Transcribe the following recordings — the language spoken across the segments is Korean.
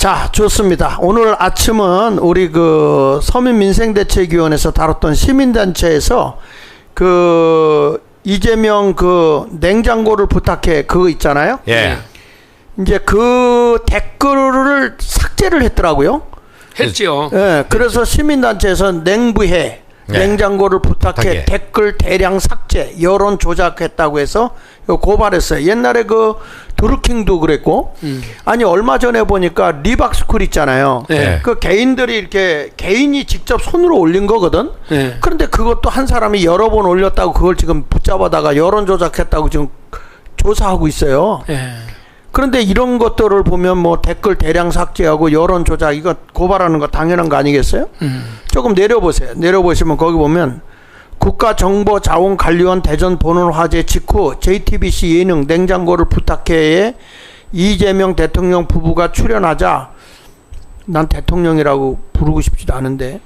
자, 좋습니다. 오늘 아침은 우리 그 서민민생대책위원회에서 다뤘던 시민단체에서 그 이재명 그 냉장고를 부탁해 그거 있잖아요. 예. 이제 그 댓글을 삭제를 했더라고요. 했죠. 예. 그래서 시민단체에서 냉부해 냉장고를 부탁해 댓글 대량 삭제 여론 조작했다고 해서 고발했어요. 옛날에 그 드루킹도 그랬고 아니 얼마 전에 보니까 리박스쿨 있잖아요. 네. 그 개인들이 이렇게 개인이 직접 손으로 올린 거거든. 네. 그런데 그것도 한 사람이 여러 번 올렸다고 그걸 지금 붙잡아다가 여론 조작했다고 지금 조사하고 있어요. 네. 그런데 이런 것들을 보면 뭐 댓글 대량 삭제하고 여론 조작 이거 고발하는 거 당연한 거 아니겠어요? 조금 내려보세요. 내려보시면 거기 보면 국가정보자원관리원 대전 본원 화재 직후 JTBC 예능 냉장고를 부탁해에 이재명 대통령 부부가 출연하자 난 대통령이라고 부르고 싶지도 않은데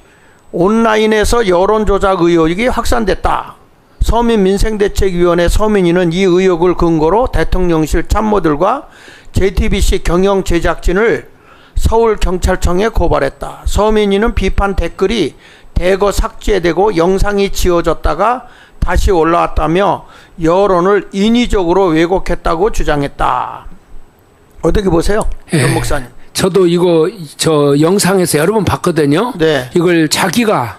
온라인에서 여론 조작 의혹이 확산됐다. 서민민생대책위원회 서민위는 이 의혹을 근거로 대통령실 참모들과 JTBC 경영 제작진을 서울경찰청에 고발했다. 서민위는 비판 댓글이 대거 삭제되고 영상이 지워졌다가 다시 올라왔다며 여론을 인위적으로 왜곡했다고 주장했다. 어떻게 보세요? 전 목사님. 저도 이거 저 영상에서 여러 번 봤거든요. 네. 이걸 자기가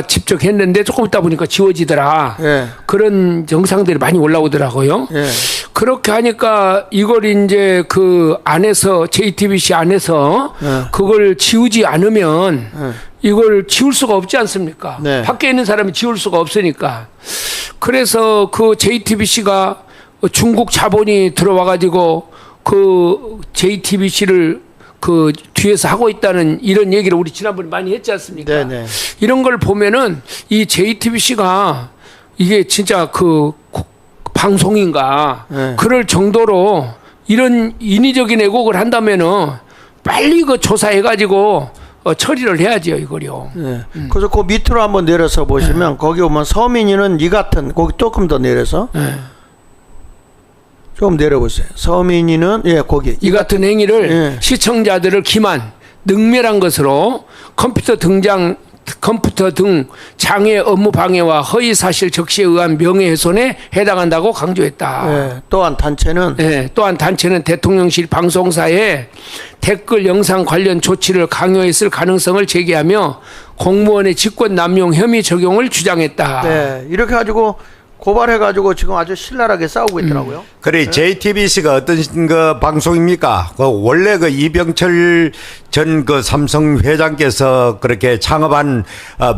직접 했는데 조금 있다 보니까 지워지더라. 예. 그런 영상들이 많이 올라오더라고요. 예. 그렇게 하니까 이걸 이제 그 안에서 JTBC 안에서 그걸 지우지 않으면 이걸 지울 수가 없지 않습니까? 네. 밖에 있는 사람이 지울 수가 없으니까. 그래서 그 JTBC가 중국 자본이 들어와 가지고 그 JTBC를 그 뒤에서 하고 있다는 이런 얘기를 우리 지난번에 많이 했지 않습니까? 네네. 이런 걸 보면은 이 JTBC가 이게 진짜 그 방송인가 네. 그럴 정도로 이런 인위적인 왜곡을 한다면은 빨리 그 조사해가지고 처리를 해야지요 이거요. 네. 그래서 그 밑으로 한번 내려서 보시면 거기 보면 서민이는 이 같은 거기 조금 더 내려서 좀 내려보세요. 서민이는 거기 이 같은 행위를 시청자들을 기만, 능멸한 것으로 컴퓨터 등 장애 업무 방해와 허위 사실 적시에 의한 명예훼손에 해당한다고 강조했다. 또한 단체는 대통령실 방송사에 댓글 영상 관련 조치를 강요했을 가능성을 제기하며 공무원의 직권 남용 혐의 적용을 주장했다. 네, 이렇게 가지고 고발해가지고 지금 아주 신랄하게 싸우고 있더라고요. 그래, JTBC가 어떤 그 방송입니까? 그 원래 그 이병철 전 그 삼성 회장께서 그렇게 창업한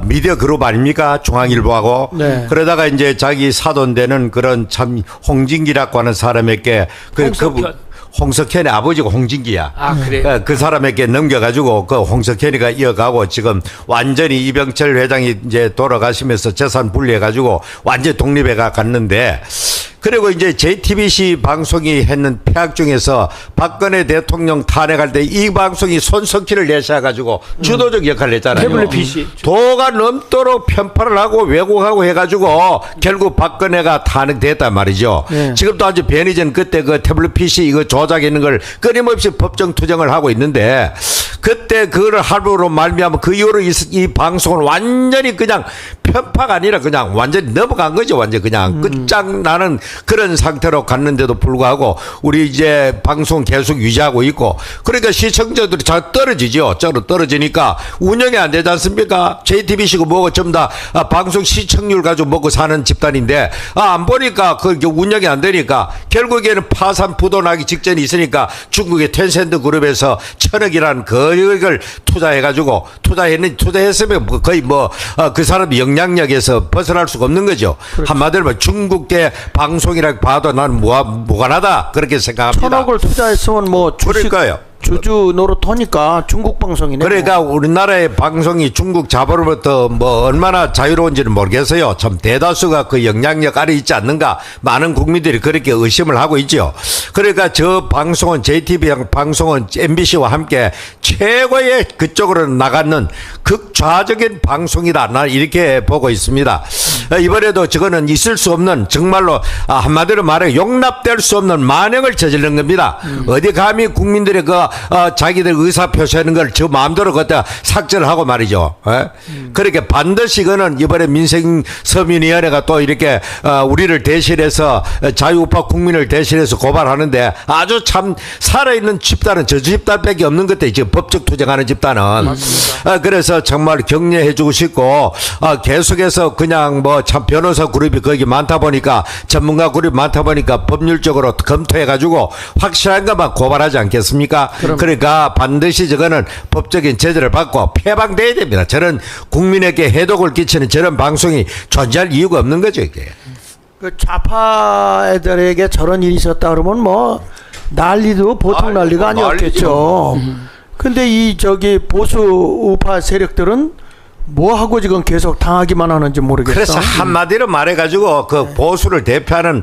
미디어 그룹 아닙니까? 중앙일보하고. 네. 그러다가 이제 자기 사돈되는 그런 참 홍진기라고 하는 사람에게 홍석현의 아버지가 홍진기야. 아, 그래요? 그 사람에게 넘겨가지고 그 홍석현이가 이어가고 지금 완전히 이병철 회장이 이제 돌아가시면서 재산 분리해가지고 완전 독립해 갔는데 그리고 이제 JTBC 방송이 했는 폐악 중에서 박근혜 대통령 탄핵할 때 이 방송이 손석희를 내세워가지고 주도적 역할을 했잖아요. 태블릿 PC. 도가 넘도록 편파를 하고 왜곡하고 해가지고 결국 박근혜가 탄핵됐단 말이죠. 지금도 아주 변희전 그때 그 태블릿 PC 이거 조작했는 걸 끊임없이 법정 투쟁을 하고 있는데 그때 그걸 하루로 말미암아 그 이후로 이 방송은 완전히 그냥 편파가 아니라 그냥 완전히 넘어간 거죠. 완전 그냥 끝장나는 그런 상태로 갔는데도 불구하고 우리 이제 방송 계속 유지하고 있고 그러니까 시청자들이 잘 떨어지죠. 떨어지니까 운영이 안 되지 않습니까? JTBC가 뭐고 전부 다 방송 시청률 가지고 먹고 사는 집단인데 안 보니까 그게 운영이 안 되니까 결국에는 파산 부도나기 직전이 있으니까 중국의 텐센트 그룹에서 1,000억이라는 그걸 투자했으면 거의 그 사람이 영향력에서 벗어날 수가 없는 거죠. 그렇죠. 한마디로 뭐 중국계 방송이라고 봐도 나는 무관하다 그렇게 생각합니다. 1,000억을 투자했으면 뭐 그러니까요. 주주 노릇하니까 중국 방송이네. 그러니까 우리나라의 방송이 중국 자본으로부터 뭐 얼마나 자유로운지는 모르겠어요. 참 대다수가 그 영향력 아래 있지 않는가 많은 국민들이 그렇게 의심을 하고 있죠. 그러니까 저 방송은 JTBC 방송은 MBC와 함께 최고의 그쪽으로 나가는 극좌적인 방송이다. 난 이렇게 보고 있습니다. 이번에도 저거는 있을 수 없는 정말로 한마디로 말해 용납될 수 없는 만행을 저지른 겁니다. 어디 감히 국민들의 그 자기들 의사 표시하는 걸 저 마음대로 갖다 삭제를 하고 말이죠. 그렇게 반드시 그는 이번에 민생서민위원회가 또 이렇게 우리를 대신해서 자유우파 국민을 대신해서 고발하는데 아주 참 살아있는 집단은 저 집단밖에 없는 것 같아요. 지금 법적 투쟁하는 집단은. 그래서 정말 격려해주고 싶고 계속해서 그냥 뭐 참 변호사 그룹이 거기 많다 보니까 전문가 그룹이 많다 보니까 법률적으로 검토해가지고 확실한 것만 고발하지 않겠습니까? 그러니까 반드시 저거는 법적인 제재를 받고 폐방돼야 됩니다. 저런 국민에게 해독을 끼치는 저런 방송이 존재할 이유가 없는 거죠, 이게. 그 좌파 애들에게 저런 일이 있었다 그러면 뭐 난리도 보통 난리가 아니었겠죠. 근데 이 저기 보수 우파 세력들은 뭐 하고 지금 계속 당하기만 하는지 모르겠어. 그래서 한마디로 말해가지고 그 보수를 대표하는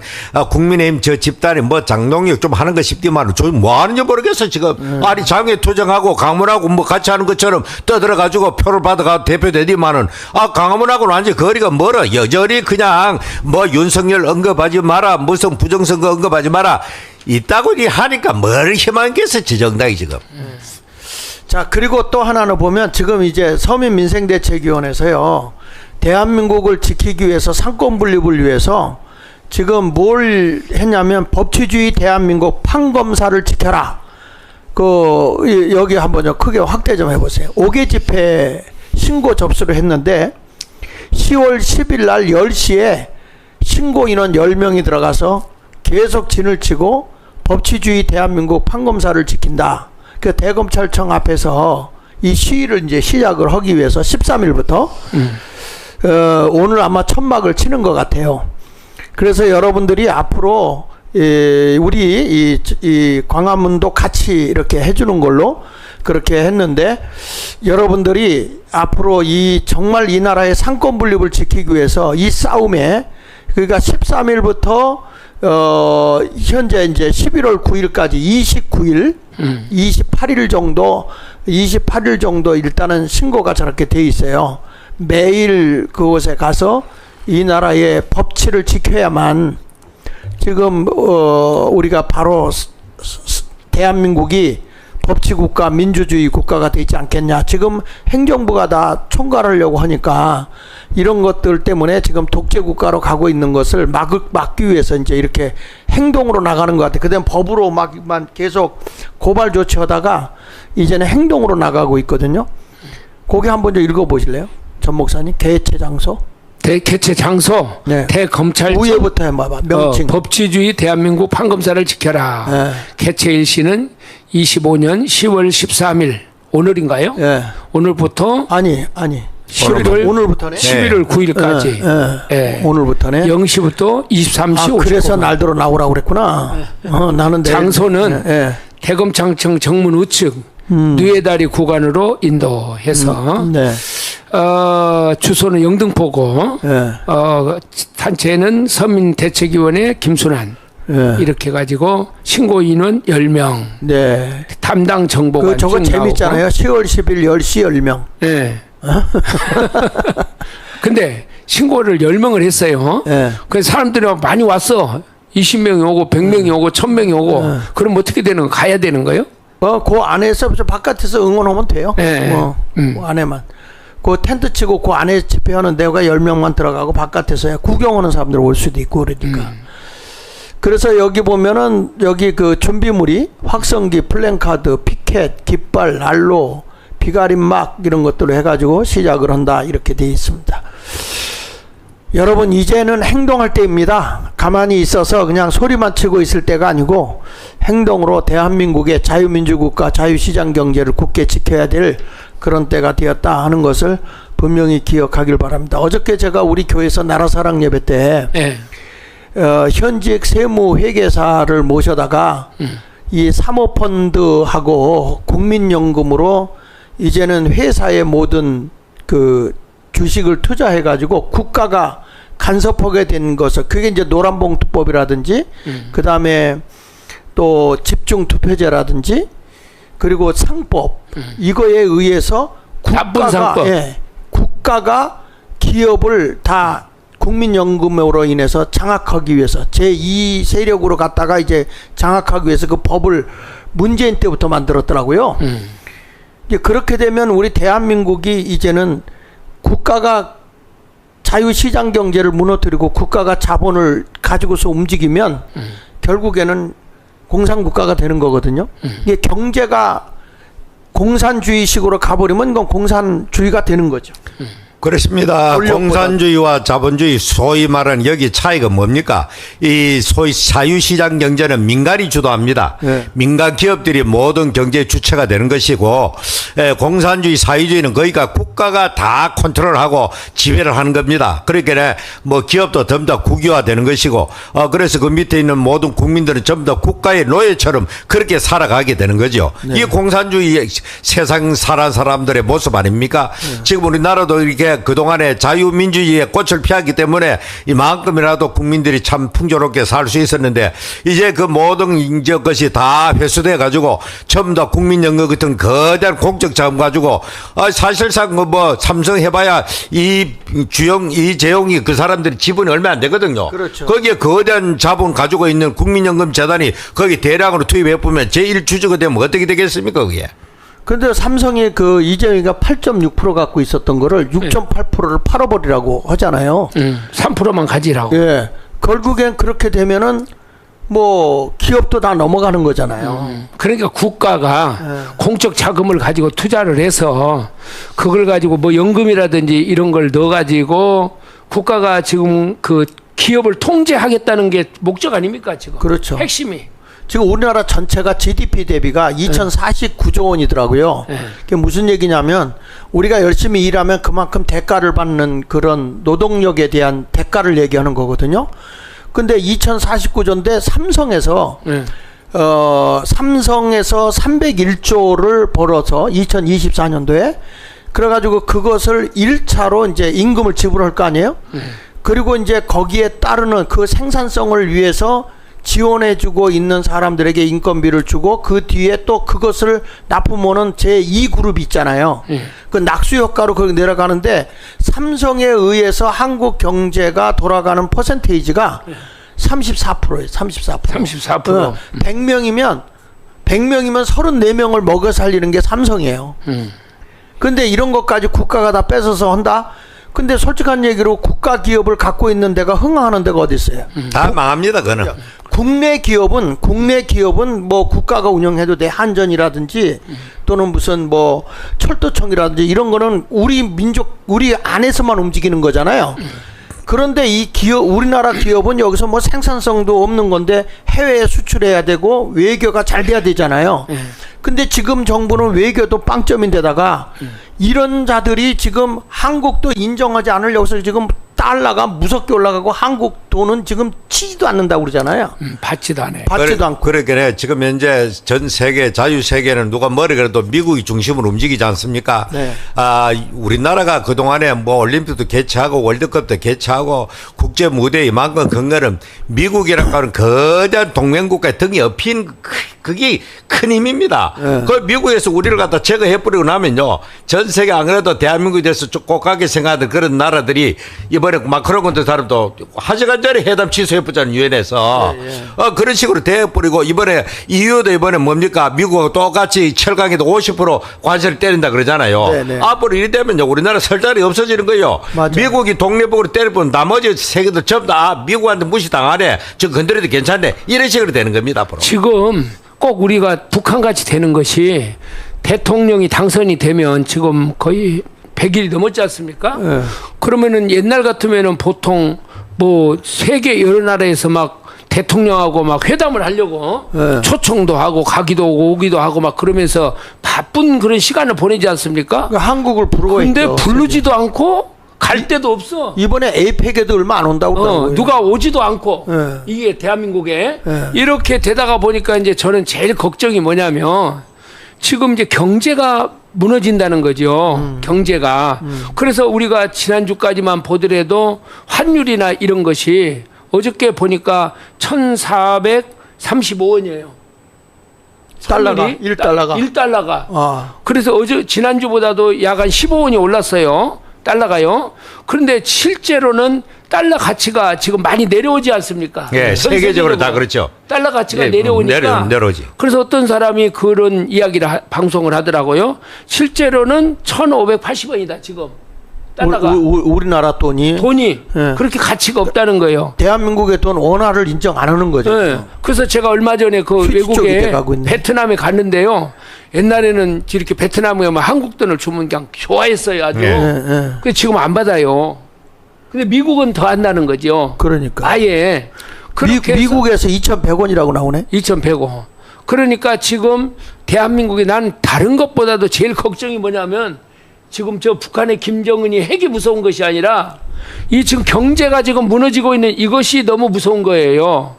국민의힘 저 집단이 뭐 장동혁 좀 하는 거 싶지만 저 뭐 하는지 모르겠어 지금. 아니 장외 투쟁하고 강문하고 뭐 같이 하는 것처럼 떠들어가지고 표를 받아가 대표되지만은 강문하고는 완전 거리가 멀어. 여전히 그냥 뭐 윤석열 언급하지 마라, 무슨 부정선거 언급하지 마라 있다고 하니까 뭘 희망겠어 지정당이 지금. 자, 그리고 또 하나는 보면 지금 이제 서민민생대책위원회에서요, 대한민국을 지키기 위해서 상권 분립을 위해서 지금 뭘 했냐면 법치주의 대한민국 판검사를 지켜라. 여기 한번 좀 크게 확대 좀 해보세요. 5개 집회 신고 접수를 했는데 10월 10일 날 10시에 신고 인원 10명이 들어가서 계속 진을 치고 법치주의 대한민국 판검사를 지킨다. 그 대검찰청 앞에서 이 시위를 이제 시작을 하기 위해서 13일부터 오늘 아마 천막을 치는 것 같아요. 그래서 여러분들이 앞으로 우리 이 광화문도 같이 이렇게 해주는 걸로 그렇게 했는데, 여러분들이 앞으로 정말 이 나라의 상권 분립을 지키기 위해서 이 싸움에, 그러니까 13일부터 현재 이제 11월 9일까지 28일 정도 일단은 신고가 저렇게 돼 있어요. 매일 그곳에 가서 이 나라의 법치를 지켜야만 지금 우리가 바로 대한민국이 법치국가, 민주주의 국가가 되지 않겠냐. 지금 행정부가 다 총괄하려고 하니까 이런 것들 때문에 지금 독재국가로 가고 있는 것을 막기 위해서 이제 이렇게 행동으로 나가는 것 같아요. 그다음 법으로만 계속 고발 조치하다가 이제는 행동으로 나가고 있거든요. 거기 한번 좀 읽어보실래요? 전 목사님, 개최 장소. 개최 장소, 네. 대검찰청, 위에부터 해봐봐. 명칭. 법치주의 대한민국 판검사를 지켜라. 네. 개최 일시는 25년 10월 13일 오늘인가요? 네. 오늘부터 아니 11월 오늘부터네. 11월 9일까지. 네. 오늘부터네. 0시부터 23시 59분. 그래서 날도로 나오라고 그랬구나. 나는 장소는 대검찰청 정문 우측 뉘에다리 구간으로 인도해서 주소는 영등포고 단체는 서민대책위원회 김순환 이렇게 해가지고 신고 인원 10명 담당 정보관 저거 재밌잖아요. 10월 10일 10시 10명. 네. 근데 신고를 10명을 했어요. 그래서 사람들이 많이 왔어. 20명이 오고 100명이 오고 1000명이 오고 그럼 어떻게 되는 거? 가야 되는 거예요? 그 안에서 바깥에서 응원하면 돼요. 그 안에만. 그 텐트 치고 그 안에 집회하는 데가 10명만 들어가고 바깥에서 구경하는 사람들 올 수도 있고 그러니까. 그래서 여기 보면은 여기 그 준비물이 확성기, 플랜카드, 피켓, 깃발, 난로, 비가림막 이런 것들로 해가지고 시작을 한다 이렇게 돼 있습니다. 여러분 이제는 행동할 때입니다. 가만히 있어서 그냥 소리만 치고 있을 때가 아니고 행동으로 대한민국의 자유민주국가 자유시장 경제를 굳게 지켜야 될 그런 때가 되었다 하는 것을 분명히 기억하길 바랍니다. 어저께 제가 우리 교회에서 나라사랑 예배 때 현직 세무회계사를 모셔다가 이 사모펀드하고 국민연금으로 이제는 회사의 모든 그 주식을 투자해가지고 국가가 간섭하게 된 것을, 그게 이제 노란봉투법이라든지 그 다음에 또 집중투표제라든지 그리고 상법 이거에 의해서 국가가 기업을 다 국민연금으로 인해서 장악하기 위해서 제2 세력으로 갔다가 이제 장악하기 위해서 그 법을 문재인 때부터 만들었더라고요. 이제 그렇게 되면 우리 대한민국이 이제는 국가가 자유시장 경제를 무너뜨리고 국가가 자본을 가지고서 움직이면 결국에는 공산국가가 되는 거거든요. 이게 경제가 공산주의식으로 가버리면 이건 공산주의가 되는 거죠. 그렇습니다. 권력보다. 공산주의와 자본주의 소위 말하는 여기 차이가 뭡니까? 이 소위 자유시장 경제는 민간이 주도합니다. 네. 민간 기업들이 모든 경제 주체가 되는 것이고 공산주의 사회주의는 거기가 국가가 다 컨트롤하고 지배를 하는 겁니다. 그러니까 뭐 기업도 전부 다 국유화되는 것이고 그래서 그 밑에 있는 모든 국민들은 전부 다 국가의 노예처럼 그렇게 살아가게 되는 거죠. 네. 이게 공산주의 세상 살아온 사람들의 모습 아닙니까? 지금 우리나라도 이렇게 그동안에 자유민주주의의 꽃을 피웠기 때문에 이만큼이라도 국민들이 참 풍조롭게 살 수 있었는데 이제 그 모든 것이 다 회수돼 가지고 전부 다 국민연금 같은 거대한 공적 자금 가지고 사실상 뭐 삼성 해봐야 이 재용이 그 사람들이 지분이 얼마 안 되거든요. 그렇죠. 거기에 거대한 자본 가지고 있는 국민연금 재단이 거기 대량으로 투입해 보면 제1주주가 되면 어떻게 되겠습니까 그게? 근데 삼성이 그 이재용이가 8.6% 갖고 있었던 거를 6.8%를 팔아버리라고 하잖아요. 3%만 가지라고. 예. 결국엔 그렇게 되면은 뭐 기업도 다 넘어가는 거잖아요. 그러니까 국가가 공적 자금을 가지고 투자를 해서 그걸 가지고 뭐 연금이라든지 이런 걸 넣어가지고 국가가 지금 그 기업을 통제하겠다는 게 목적 아닙니까 지금? 그렇죠. 핵심이. 지금 우리나라 전체가 GDP 대비가 2049조 원이더라고요. 그게 무슨 얘기냐면 우리가 열심히 일하면 그만큼 대가를 받는 그런 노동력에 대한 대가를 얘기하는 거거든요. 근데 2049조인데 삼성에서 301조를 벌어서 2024년도에 그래가지고 그것을 1차로 이제 임금을 지불할 거 아니에요? 그리고 이제 거기에 따르는 그 생산성을 위해서 지원해주고 있는 사람들에게 인건비를 주고 그 뒤에 또 그것을 납품하는 제2그룹이 있잖아요. 그 낙수 효과로 거기 내려가는데 삼성에 의해서 한국 경제가 돌아가는 퍼센테이지가 34%예요. 34%. 34%. 100명이면 34명을 먹여 살리는 게 삼성이에요. 근데 이런 것까지 국가가 다 뺏어서 한다? 근데 솔직한 얘기로 국가 기업을 갖고 있는 데가 흥하는 데가 어디 있어요? 다 망합니다 그거는. 국내 기업은 뭐 국가가 운영해도 돼. 한전이라든지 또는 무슨 뭐 철도청이라든지 이런 거는 우리 안에서만 움직이는 거잖아요. 그런데 이 기업, 우리나라 기업은 여기서 뭐 생산성도 없는 건데 해외에 수출해야 되고 외교가 잘 돼야 되잖아요. 근데 지금 정부는 외교도 빵점인데다가 이런 자들이 지금 한국도 인정하지 않으려고 해서 지금 달러가 무섭게 올라가고 한국 돈은 지금 치지도 않는다고 그러잖아요. 받지도 않아요. 받지도 않고. 그러게 지금 현재 전 세계 자유 세계는 누가 뭐래 그래도 미국이 중심으로 움직이지 않습니까? 네. 우리나라가 그 동안에 뭐 올림픽도 개최하고 월드컵도 개최하고 국제 무대에 이만큼 건 거는 미국이라고 하는 거대한 동맹국가의 등이 업힌 그게 큰 힘입니다. 네. 그 미국에서 우리를 갖다 제거해버리고 나면요, 전 세계 안 그래도 대한민국에 대해서 꼭하게 생각하던 그런 나라들이 이번에 마크롱 같은 사람도 하지간 전에 회담 취소해버렸잖아요, 유엔에서. 그런 식으로 돼버리고 이번에 EU도 이번에 뭡니까? 미국하고 똑같이 철강에도 50% 관세를 때린다 그러잖아요. 네네. 앞으로 이래 되면요, 우리나라 설 자리 없어지는 거예요. 맞아요. 미국이 동네북으로 때려보면 나머지 세계도 전부 다 미국한테 무시당하네. 저 건드려도 괜찮네. 이런 식으로 되는 겁니다, 앞으로. 지금 꼭 우리가 북한같이 되는 것이 대통령이 당선이 되면 지금 거의 100일이 넘었지 않습니까? 그러면은 옛날 같으면은 보통 뭐 세계 여러 나라에서 막 대통령하고 막 회담을 하려고 초청도 하고 가기도 오고 오기도 하고 막 그러면서 바쁜 그런 시간을 보내지 않습니까? 한국을 부르고 근데 있죠. 부르지도 않고 갈 데도 없어. 이번에 에이펙에도 얼마 안 온다고 그러더라고요. 누가 오지도 않고 네. 이게 대한민국에 네. 이렇게 되다가 보니까 이제 저는 제일 걱정이 뭐냐면 지금 이제 경제가 무너진다는 거죠. 경제가. 그래서 우리가 지난주까지만 보더라도 환율이나 이런 것이 어저께 보니까 1,435원이에요. 달러가 1달러가. 1달러가. 그래서 지난주보다도 약 한 15원이 올랐어요. 달러가요. 그런데 실제로는 달러 가치가 지금 많이 내려오지 않습니까? 예, 전 세계적으로 다 그렇죠. 달러 가치가 예, 내려오니까 내려오지. 그래서 어떤 사람이 그런 이야기를 방송을 하더라고요. 실제로는 1,580원이다 지금 달러가 우리나라 돈이 예. 그렇게 가치가 없다는 거예요. 대한민국의 돈 원화를 인정 안 하는 거죠. 네. 그래서 제가 얼마 전에 그 수지 쪽이 외국에 돼가고 있네. 베트남에 갔는데요. 옛날에는 이렇게 베트남에 오면 한국 돈을 주면 그냥 좋아했어요 아주. 예. 근데 지금 안 받아요. 근데 미국은 더 한다는 거죠. 그러니까. 아예. 그렇게 해서 미국에서 2,100원이라고 나오네. 2,100원. 그러니까 지금 대한민국이 난 다른 것보다도 제일 걱정이 뭐냐면 지금 저 북한의 김정은이 핵이 무서운 것이 아니라 이 지금 경제가 지금 무너지고 있는 이것이 너무 무서운 거예요.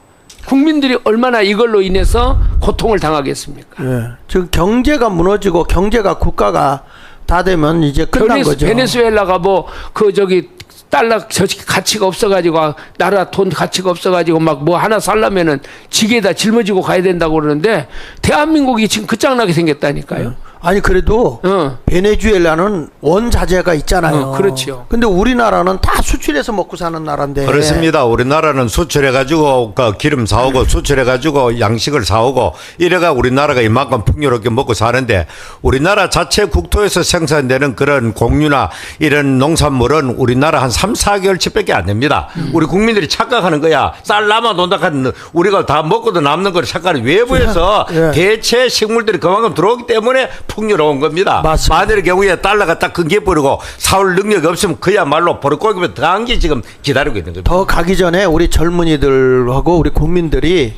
국민들이 얼마나 이걸로 인해서 고통을 당하겠습니까? 예. 지금 경제가 무너지고 경제가 국가가 다 되면 이제 끝난 거죠. 베네수엘라가 뭐 그 저기 달러 가치가 없어가지고 나라 돈 가치가 없어가지고 막 뭐 하나 살려면은 지게에다 짊어지고 가야 된다고 그러는데 대한민국이 지금 끝장나게 생겼다니까요. 아니 그래도 베네수엘라는 원자재가 있잖아요. 그렇죠. 근데 우리나라는 다 수출해서 먹고 사는 나라인데. 그렇습니다. 우리나라는 수출해가지고 그 기름 사오고 수출해가지고 양식을 사오고 이래가 우리나라가 이만큼 풍요롭게 먹고 사는데 우리나라 자체 국토에서 생산되는 그런 곡류나 이런 농산물은 우리나라 한 3, 4개월치밖에 안 됩니다. 우리 국민들이 착각하는 거야. 쌀 남아 돈다 하는 우리가 다 먹고도 남는 걸 착각하는 외부에서 예. 대체 식물들이 그만큼 들어오기 때문에 풍요로운 겁니다. 맞습니다. 만일의 경우에 달러가 딱 끊겨버리고 사올 능력이 없으면 그야말로 버릇고기면 더한 게 지금 기다리고 있는 겁니다. 더 가기 전에 우리 젊은이들하고 우리 국민들이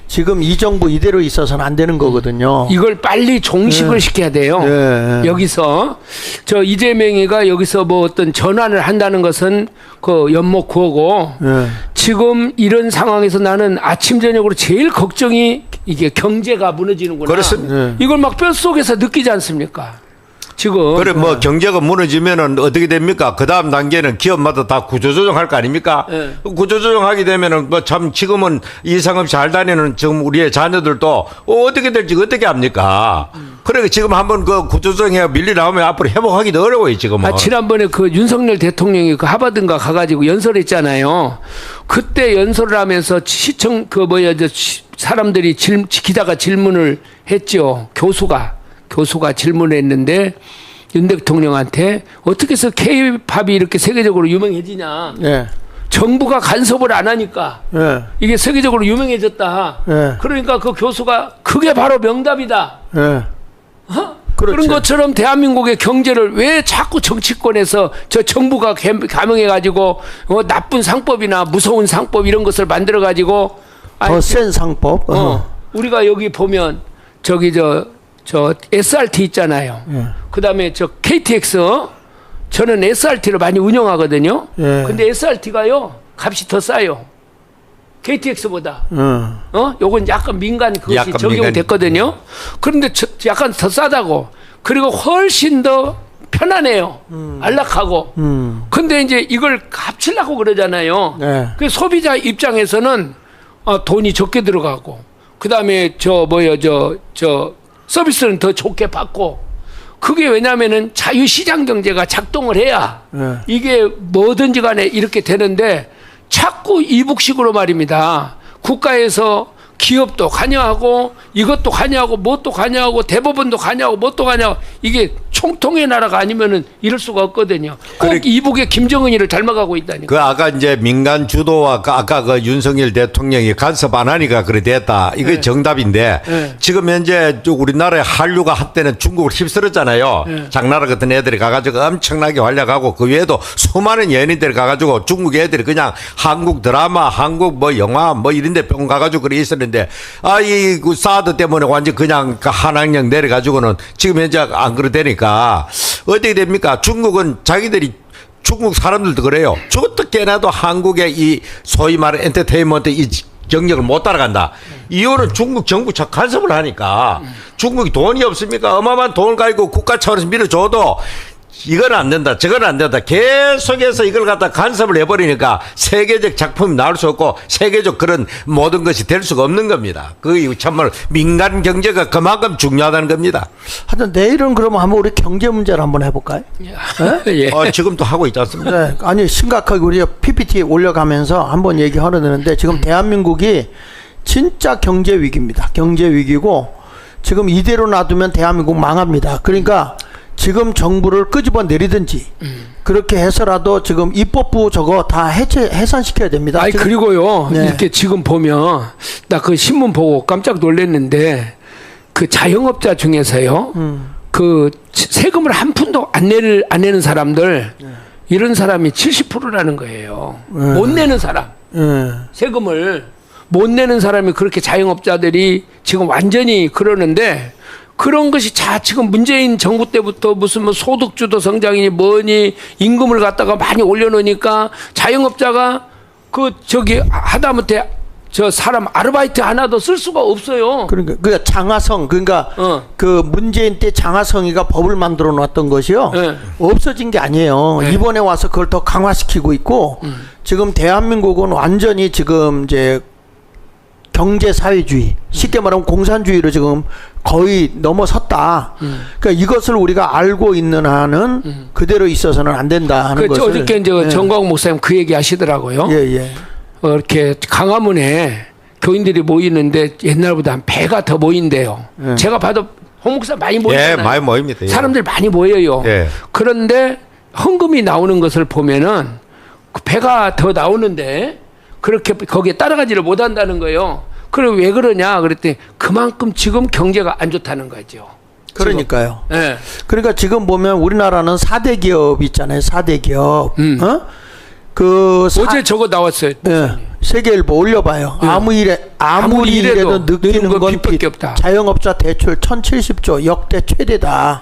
지금 이 정부 이대로 있어서는 안 되는 거거든요. 이걸 빨리 종식을 시켜야 돼요. 여기서 저 이재명이가 여기서 뭐 어떤 전환을 한다는 것은 그 연목구호고 지금 이런 상황에서 나는 아침 저녁으로 제일 걱정이 이게 경제가 무너지는구나. 그렇습니다. 이걸 막 뼛속에서 느끼지 않습니까? 지금. 그래 뭐 경제가 무너지면은 어떻게 됩니까? 그 다음 단계는 기업마다 다 구조조정할 거 아닙니까? 구조조정하게 되면은 뭐 참 지금은 이상 없이 잘 다니는 지금 우리의 자녀들도 어떻게 될지 어떻게 합니까? 그래 지금 한번 그 구조조정해 밀리 나오면 앞으로 회복하기도 어려워요 지금은. 지난번에 그 윤석열 대통령이 그 하버드인가 가가지고 연설했잖아요. 그때 연설을 하면서 시청 그 뭐야 저 사람들이 기자가 질문을 했죠. 교수가 질문했는데 윤 대통령한테 어떻게 해서 K-팝이 이렇게 세계적으로 유명해지냐. 정부가 간섭을 안 하니까 이게 세계적으로 유명해졌다. 그러니까 그 교수가 그게 바로 명답이다. 그런 것처럼 대한민국의 경제를 왜 자꾸 정치권에서 저 정부가 감행해가지고 나쁜 상법이나 무서운 상법 이런 것을 만들어가지고 더 센 상법. 우리가 여기 보면 저기 저 SRT 있잖아요. 그다음에 저 KTX 저는 SRT를 많이 운영하거든요. 근데 SRT가요 값이 더 싸요. KTX보다. 요건 약간 민간 그것이 적용됐거든요. 그런데 약간 더 싸다고. 그리고 훨씬 더 편하네요. 안락하고. 근데 이제 이걸 합치려고 그러잖아요. 그 소비자 입장에서는 돈이 적게 들어가고 그다음에 저 서비스는 더 좋게 받고 그게 왜냐면은 자유시장 경제가 작동을 해야 이게 뭐든지 간에 이렇게 되는데 자꾸 이북식으로 말입니다. 국가에서 기업도 관여하고 이것도 관여하고 뭣도 관여하고 대법원도 관여하고 뭣도 관여하고 이게 총통의 나라가 아니면은 이럴 수가 없거든요. 꼭 이북의 김정은이를 닮아가고 있다니까. 그 아까 이제 민간 주도와 아까 그 윤석열 대통령이 간섭 안 하니까 그래 됐다. 이게 정답인데 지금 현재 우리나라의 한류가 한때는 중국을 휩쓸었잖아요. 장나라 같은 애들이 가가지고 엄청나게 활약하고 그 외에도 수많은 연인들이 가가지고 중국 애들이 그냥 한국 드라마, 한국 뭐 영화 뭐 이런데 병 가가지고 그래 있었는데 이 사드 때문에 완전 그냥 한학령 내려가지고는 지금 현재 안 그러되니까 어떻게 됩니까? 중국은 자기들이 중국 사람들도 그래요. 어떻게 해도 한국의 이 소위 말하는 엔터테인먼트 이 경력을 못 따라간다. 이유는 중국 정부 간섭을 하니까 중국이 돈이 없습니까? 어마어마한 돈을 가지고 국가 차원에서 밀어줘도 이건 안 된다, 저건 안 된다. 계속해서 이걸 갖다 간섭을 해버리니까 세계적 작품이 나올 수 없고 세계적 그런 모든 것이 될 수가 없는 겁니다. 그 정말 민간 경제가 그만큼 중요하다는 겁니다. 하여튼 내일은 그러면 한번 우리 경제 문제를 한번 해볼까요? 예. 지금도 하고 있지 않습니까? 네, 아니 심각하게 우리가 PPT 올려가면서 한번 얘기하려는데 지금 대한민국이 진짜 경제 위기입니다. 경제 위기고 지금 이대로 놔두면 대한민국 망합니다. 그러니까 지금 정부를 끄집어 내리든지 그렇게 해서라도 지금 입법부 저거 다 해산시켜야 됩니다. 아니 지금, 그리고요 네. 이렇게 지금 보면 나 그 신문 보고 깜짝 놀랐는데 그 자영업자 중에서요 그 세금을 한 푼도 안 내는 사람들 이런 사람이 70%라는 거예요. 못 내는 사람 세금을 못 내는 사람이 그렇게 자영업자들이 지금 완전히 그러는데 그런 것이 지금 문재인 정부 때부터 무슨 뭐 소득주도 성장이니 뭐니 임금을 갖다가 많이 올려놓으니까 자영업자가 하다못해 저 사람 아르바이트 하나도 쓸 수가 없어요. 그러니까 장하성 그 문재인 때 장하성이가 법을 만들어 놨던 것이요 없어진 게 아니에요. 이번에 와서 그걸 더 강화시키고 있고 지금 대한민국은 완전히 지금 이제 경제 사회주의, 쉽게 말하면 공산주의로 지금 거의 넘어섰다. 그러니까 이것을 우리가 알고 있는 한은 그대로 있어서는 안 된다 하는 것을. 어저께 이제 정광훈 목사님 그 얘기 하시더라고요. 이렇게 강화문에 교인들이 모이는데 옛날보다 한 배가 더 모인대요. 제가 봐도 홍 목사 많이 모이잖아요. 많이 모입니다. 사람들 많이 모여요. 그런데 헌금이 나오는 것을 보면은 그 배가 더 나오는데 그렇게 거기에 따라가지를 못한다는 거예요. 그럼 왜 그러냐 그랬더니 그만큼 지금 경제가 안 좋다는 거죠. 그러니까요. 네. 그러니까 지금 보면 우리나라는 4대 기업 있잖아요. 4대 기업. 어제 저거 나왔어요. 세계일보 올려봐요. 아무리 이래도 느끼는 건 빚. 없다. 자영업자 대출 1,070조 역대 최대다.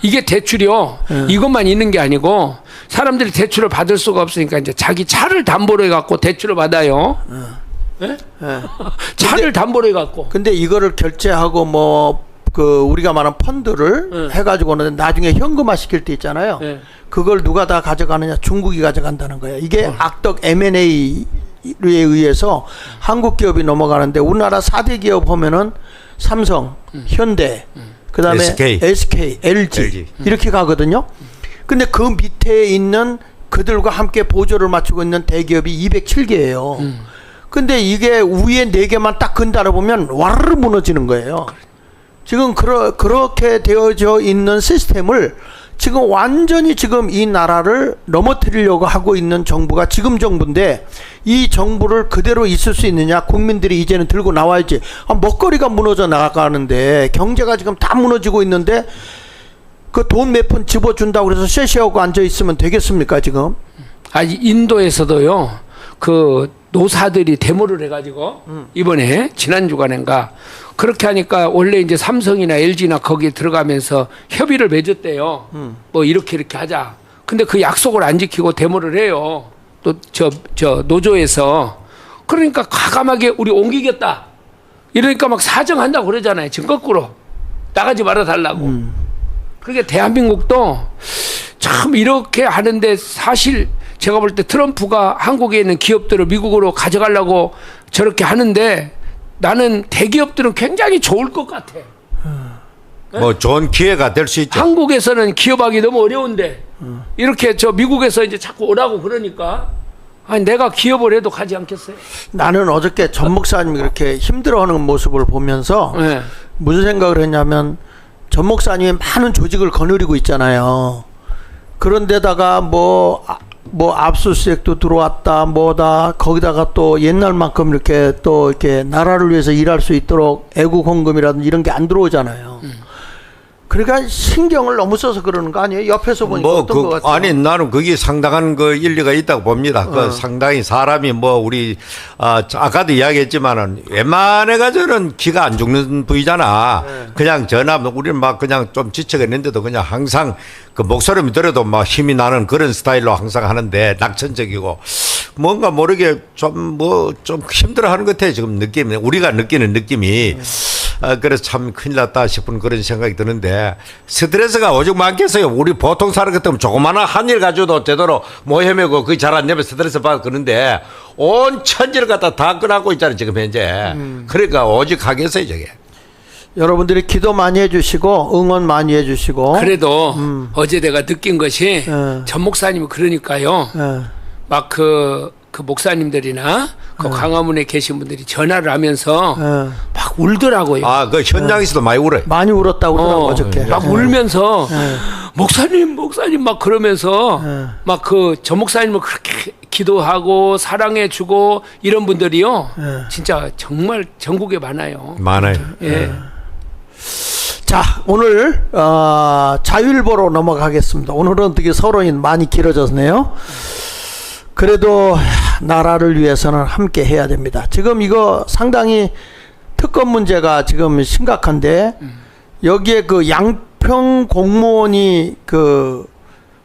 이게 대출이요. 이것만 있는 게 아니고 사람들이 대출을 받을 수가 없으니까 이제 자기 차를 담보로 해갖고 대출을 받아요. 차를 담보로 해갖고. 근데 이거를 결제하고 우리가 말한 펀드를 해가지고는 나중에 현금화 시킬 때 있잖아요. 그걸 누가 다 가져가느냐? 중국이 가져간다는 거예요. 이게 악덕 M&A에 의해서 한국 기업이 넘어가는데 우리나라 4대 기업 보면은 삼성, 현대, 그다음에 SK, LG 이렇게 가거든요. 근데 그 밑에 있는 그들과 함께 보조를 맞추고 있는 대기업이 207개예요. 근데 이게 위에 4개만 딱 근달아 보면 와르르 무너지는 거예요. 지금 그렇게 되어져 있는 시스템을 지금 완전히 지금 이 나라를 넘어뜨리려고 하고 있는 정부가 지금 정부인데 이 정부를 그대로 있을 수 있느냐? 국민들이 이제는 들고 나와야지. 먹거리가 무너져 나가는데 경제가 지금 다 무너지고 있는데 그 돈 몇 푼 집어준다고 그래서 쉐쉐하고 앉아 있으면 되겠습니까 지금? 인도에서도요. 그 노사들이 데모를 해가지고 이번에 지난 주간인가 그렇게 하니까 원래 이제 삼성이나 LG나 거기에 들어가면서 협의를 맺었대요. 뭐 이렇게 하자. 근데 그 약속을 안 지키고 데모를 해요. 또 저 노조에서. 그러니까 과감하게 우리 옮기겠다. 이러니까 막 사정한다고 그러잖아요. 지금 거꾸로 나가지 말아 달라고. 그러니까 대한민국도 참 이렇게 하는데 사실 제가 볼 때 트럼프가 한국에 있는 기업들을 미국으로 가져가려고 저렇게 하는데 나는 대기업들은 굉장히 좋을 것 같아. 좋은 기회가 될 수 있죠. 한국에서는 기업하기 너무 어려운데 이렇게 미국에서 이제 자꾸 오라고 그러니까 내가 기업을 해도 가지 않겠어요? 나는 어저께 전 목사님이 그렇게 힘들어하는 모습을 보면서 무슨 생각을 했냐면 전 목사님이 많은 조직을 거느리고 있잖아요. 그런데다가 압수수색도 들어왔다 거기다가 또 옛날만큼 이렇게 또 이렇게 나라를 위해서 일할 수 있도록 애국 헌금이라든지 이런 게 안 들어오잖아요. 그러니까 신경을 너무 써서 그러는 거 아니에요? 옆에서 보니까 어떤 것 같아요? 아니 나는 그게 상당한 그 일리가 있다고 봅니다. 그 상당히 사람이 우리 아까도 이야기했지만은 웬만해 가지고는 기가 안 죽는 부위잖아. 그냥 우리는 그냥 좀 지쳐겠는데도 그냥 항상 그 목소리만 들어도 힘이 나는 그런 스타일로 항상 하는데 낙천적이고 뭔가 모르게 좀 힘들어하는 것 같아 지금 느낌이 우리가 느끼는 느낌이. 그래서 참 큰일 났다 싶은 그런 생각이 드는데 스트레스가 오죽 많겠어요. 우리 보통 사람 같으면 조그마한 한 일 가지고도 제대로 못 헤매고 그게 잘 안 되면 스트레스 받고 그러는데 온 천지를 갖다 다 끌어안고 있잖아요 지금 현재. 그러니까 오직 하겠어요 저게. 여러분들이 기도 많이 해주시고 응원 많이 해주시고. 그래도 어제 내가 느낀 것이 예. 전 목사님이 그러니까요. 예. 막 그 목사님들이나 그 광화문에 계신 분들이 전화를 하면서 예. 막 울더라고요. 아 그 현장에서도 많이 울어요. 많이 울었다고 그러더라고 어저께. 막 예. 울면서 예. 목사님 막 그러면서 예. 막 그 전 목사님을 그렇게 기도하고 사랑해주고 이런 분들이요. 예. 진짜 정말 전국에 많아요. 많아요. 예. 자, 오늘 자율보로 넘어가겠습니다. 오늘은 어떻게 서론이 많이 길어졌네요. 그래도 나라를 위해서는 함께 해야 됩니다. 지금 이거 상당히 특검 문제가 지금 심각한데 여기에 그 양평 공무원이 그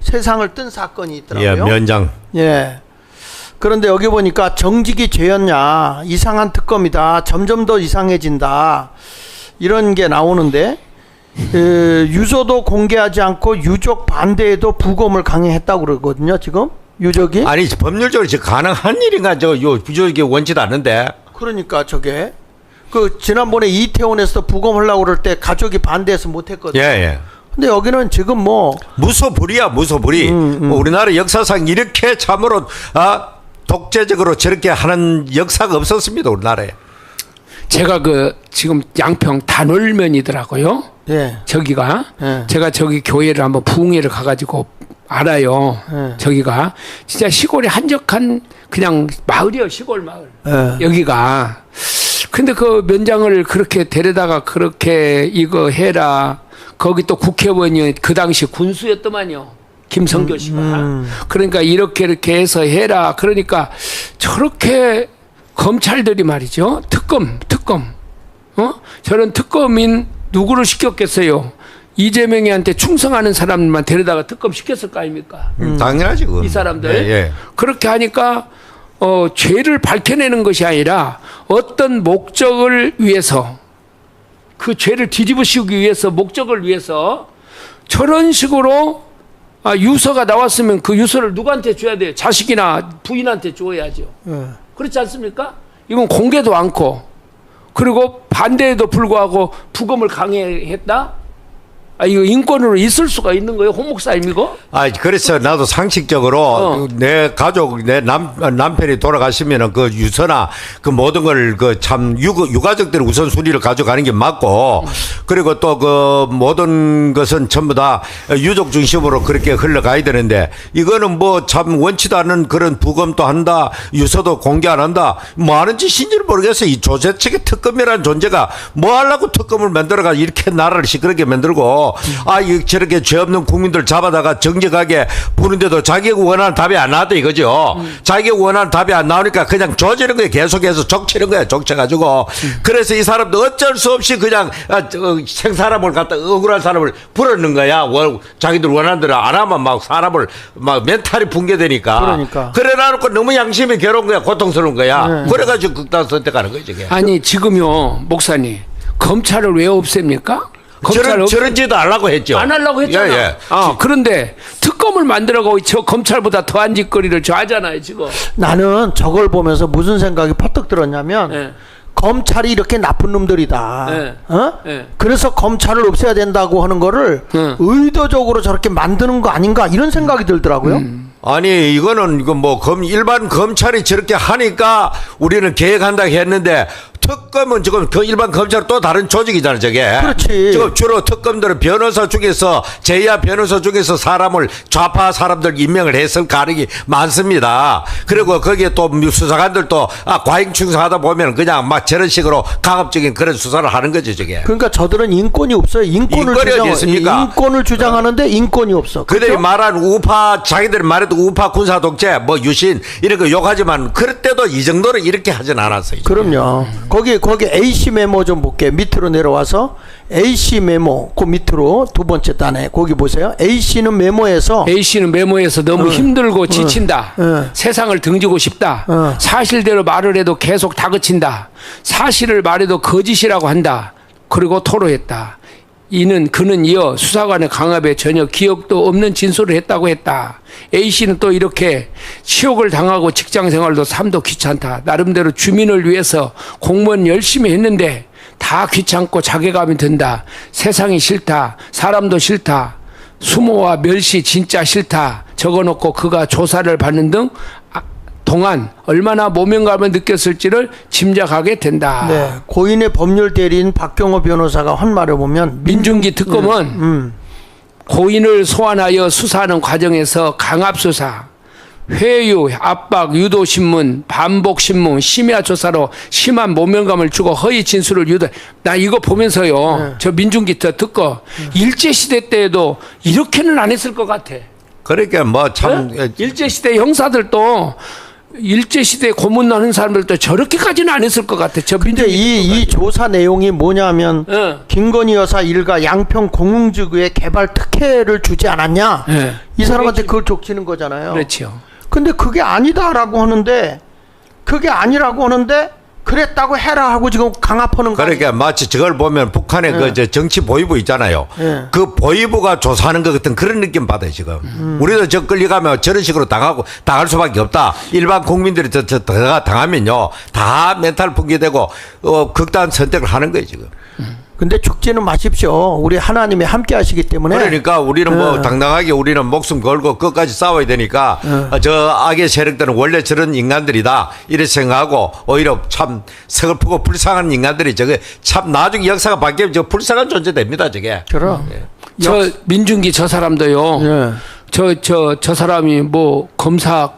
세상을 뜬 사건이 있더라고요. 예, 면장. 예. 그런데 여기 보니까 정직이 죄였냐, 이상한 특검이다, 점점 더 이상해진다, 이런 게 나오는데, 유서도 공개하지 않고 유족 반대에도 부검을 강행했다고 그러거든요, 지금? 유족이? 아니 법률적으로 지금 가능한 일인가 저요 부족이 원치도 않는데. 그러니까 저게. 그, 지난번에 이태원에서 부검하려고 그럴 때 가족이 반대해서 못했거든요. 예, 예. 근데 여기는 지금 뭐, 무소불이야 무소불이. 뭐 우리나라 역사상 이렇게 참으로 독재적으로 저렇게 하는 역사가 없었습니다 우리나라에. 제가 그 지금 양평 단월면이더라고요. 예. 저기가 예. 제가 저기 교회를 한번 부흥회를 가가지고 알아요. 예. 저기가 진짜 시골의 한적한 그냥 마을이요, 시골 마을. 예. 여기가. 근데 그 면장을 그렇게 데려다가 그렇게 이거 해라. 거기 또 국회의원이 그 당시 군수였더만요. 김성교 씨가. 그러니까 이렇게 해서 해라. 그러니까 저렇게 검찰들이 말이죠. 특검. 저런 특검인 누구를 시켰겠어요? 이재명이한테 충성하는 사람만 데려다가 특검 시켰을 거 아닙니까? 당연하지 그건. 이 사람들. 예, 예. 그렇게 하니까 죄를 밝혀내는 것이 아니라 어떤 목적을 위해서 그 죄를 뒤집으시기 위해서 목적을 위해서 저런 식으로 유서가 나왔으면 그 유서를 누구한테 줘야 돼요? 자식이나 부인한테 줘야죠. 그렇지 않습니까? 이건 공개도 않고 그리고 반대에도 불구하고 부검을 강행했다? 이거 인권으로 있을 수가 있는 거예요? 홍 목사님 이거? 그래서 나도 상식적으로 내 가족, 내 남편이 돌아가시면은 그 유서나 그 모든 걸 그 참 유가족들의 우선순위를 가져가는 게 맞고 그리고 또 그 모든 것은 전부 다 유족 중심으로 그렇게 흘러가야 되는데 이거는 뭐 참 원치도 않는 그런 부검도 한다, 유서도 공개 안 한다, 뭐 하는 짓인지를 모르겠어요. 이 조세 측의 특검이라는 존재가 뭐 하려고 특검을 만들어가 이렇게 나라를 시끄럽게 만들고 저렇게 죄 없는 국민들 잡아다가 정직하게 부는데도 자기가 원하는 답이 안 나왔다 이거죠. 자기가 원하는 답이 안 나오니까 그냥 조지는 거예요. 계속해서 족치는 거예요. 족쳐가지고. 그래서 이 사람도 어쩔 수 없이 그냥 생사람을 갖다 억울한 사람을 불어넣는 거야. 자기들 원하는 대로 안 하면 막 사람을 막 멘탈이 붕괴되니까. 그러니까. 그래 놔놓고 너무 양심이 괴로운 거야. 고통스러운 거야. 그래가지고 극단 선택하는 거지. 저게. 아니 지금요 목사님 검찰을 왜 없앱니까? 저런 짓도 안 하려고 했죠. 안 하려고 했잖아. 예, 예. 그런데 특검을 만들어가고 저 검찰보다 더한 짓거리를 저 하잖아요 지금. 나는 저걸 보면서 무슨 생각이 퍼뜩 들었냐면 예. 검찰이 이렇게 나쁜 놈들이다. 예. 예. 그래서 검찰을 없애야 된다고 하는 거를 의도적으로 저렇게 만드는 거 아닌가 이런 생각이 들더라고요. 아니 이거는 이거 뭐 일반 검찰이 저렇게 하니까 우리는 계획한다고 했는데 특검은 지금 그 일반 검찰은 또 다른 조직이잖아요 저게. 그렇지. 지금 주로 특검들은 변호사 중에서 제야 변호사 중에서 사람을 좌파 사람들 임명을 했을 가능이 많습니다. 그리고 거기에 또 수사관들도 과잉 충성하다 보면 그냥 막 저런 식으로 강압적인 그런 수사를 하는 거죠 저게. 그러니까 저들은 인권이 없어요. 인권을 주장하는데 인권이 없어. 그들이 그렇죠? 말한 우파 자기들이 말해도 우파 군사 독재 뭐 유신 이런 거 욕하지만 그럴 때도 이 정도로 이렇게 하진 않았어요. 그럼요. 거기 AC 메모 좀 볼게요. 밑으로 내려와서 AC 메모 그 밑으로 두 번째 단에 거기 보세요. A씨는 메모에서 너무 힘들고 지친다. 세상을 등지고 싶다. 사실대로 말을 해도 계속 다그친다. 사실을 말해도 거짓이라고 한다. 그리고 토로했다. 그는 이어 수사관의 강압에 전혀 기억도 없는 진술을 했다고 했다. A씨는 또 이렇게 치욕을 당하고 직장생활도 삶도 귀찮다. 나름대로 주민을 위해서 공무원 열심히 했는데 다 귀찮고 자괴감이 든다. 세상이 싫다. 사람도 싫다. 수모와 멸시 진짜 싫다. 적어놓고 그가 조사를 받는 등 동안 얼마나 모면감을 느꼈을지를 짐작하게 된다. 네, 고인의 법률 대리인 박경호 변호사가 한 말을 보면 민중기 특검은 고인을 소환하여 수사하는 과정에서 강압수사, 회유, 압박, 유도신문, 반복신문, 심야 조사로 심한 모면감을 주고 허위 진술을 유도. 나 이거 보면서요. 저 민중기 특검 일제시대 때에도 이렇게는 안 했을 것 같아. 그러니까 뭐 참 일제시대 형사들도 일제시대 고문하는 사람들도 저렇게까지는 안 했을 것 같아. 저 근데 이 조사 내용이 뭐냐면 김건희 여사 일가 양평 공흥지구에 개발 특혜를 주지 않았냐. 이 사람한테 그걸 족치는 거잖아요. 그렇죠. 근데 그게 아니다라고 하는데 그랬다고 해라 하고 지금 강압하는 거. 그러니까 마치 저걸 보면 북한의 그 저 정치 보위부 있잖아요. 그 보위부가 조사하는 것 같은 그런 느낌 받아요 지금. 우리도 저 끌려가면 저런 식으로 당할 수밖에 없다. 일반 국민들이 저 당하면요 다 멘탈 붕괴되고 극단 선택을 하는 거예요 지금. 근데 죽지는 마십시오. 우리 하나님이 함께 하시기 때문에. 그러니까 우리는 뭐 당당하게 우리는 목숨 걸고 끝까지 싸워야 되니까 저 악의 세력들은 원래 저런 인간들이다 이렇게 생각하고 오히려 참 서글프고 불쌍한 인간들이 저게 참 나중에 역사가 바뀌면 저 불쌍한 존재 됩니다 저게. 그럼. 저 민중기 저 사람도요. 예. 저 사람이 뭐 검사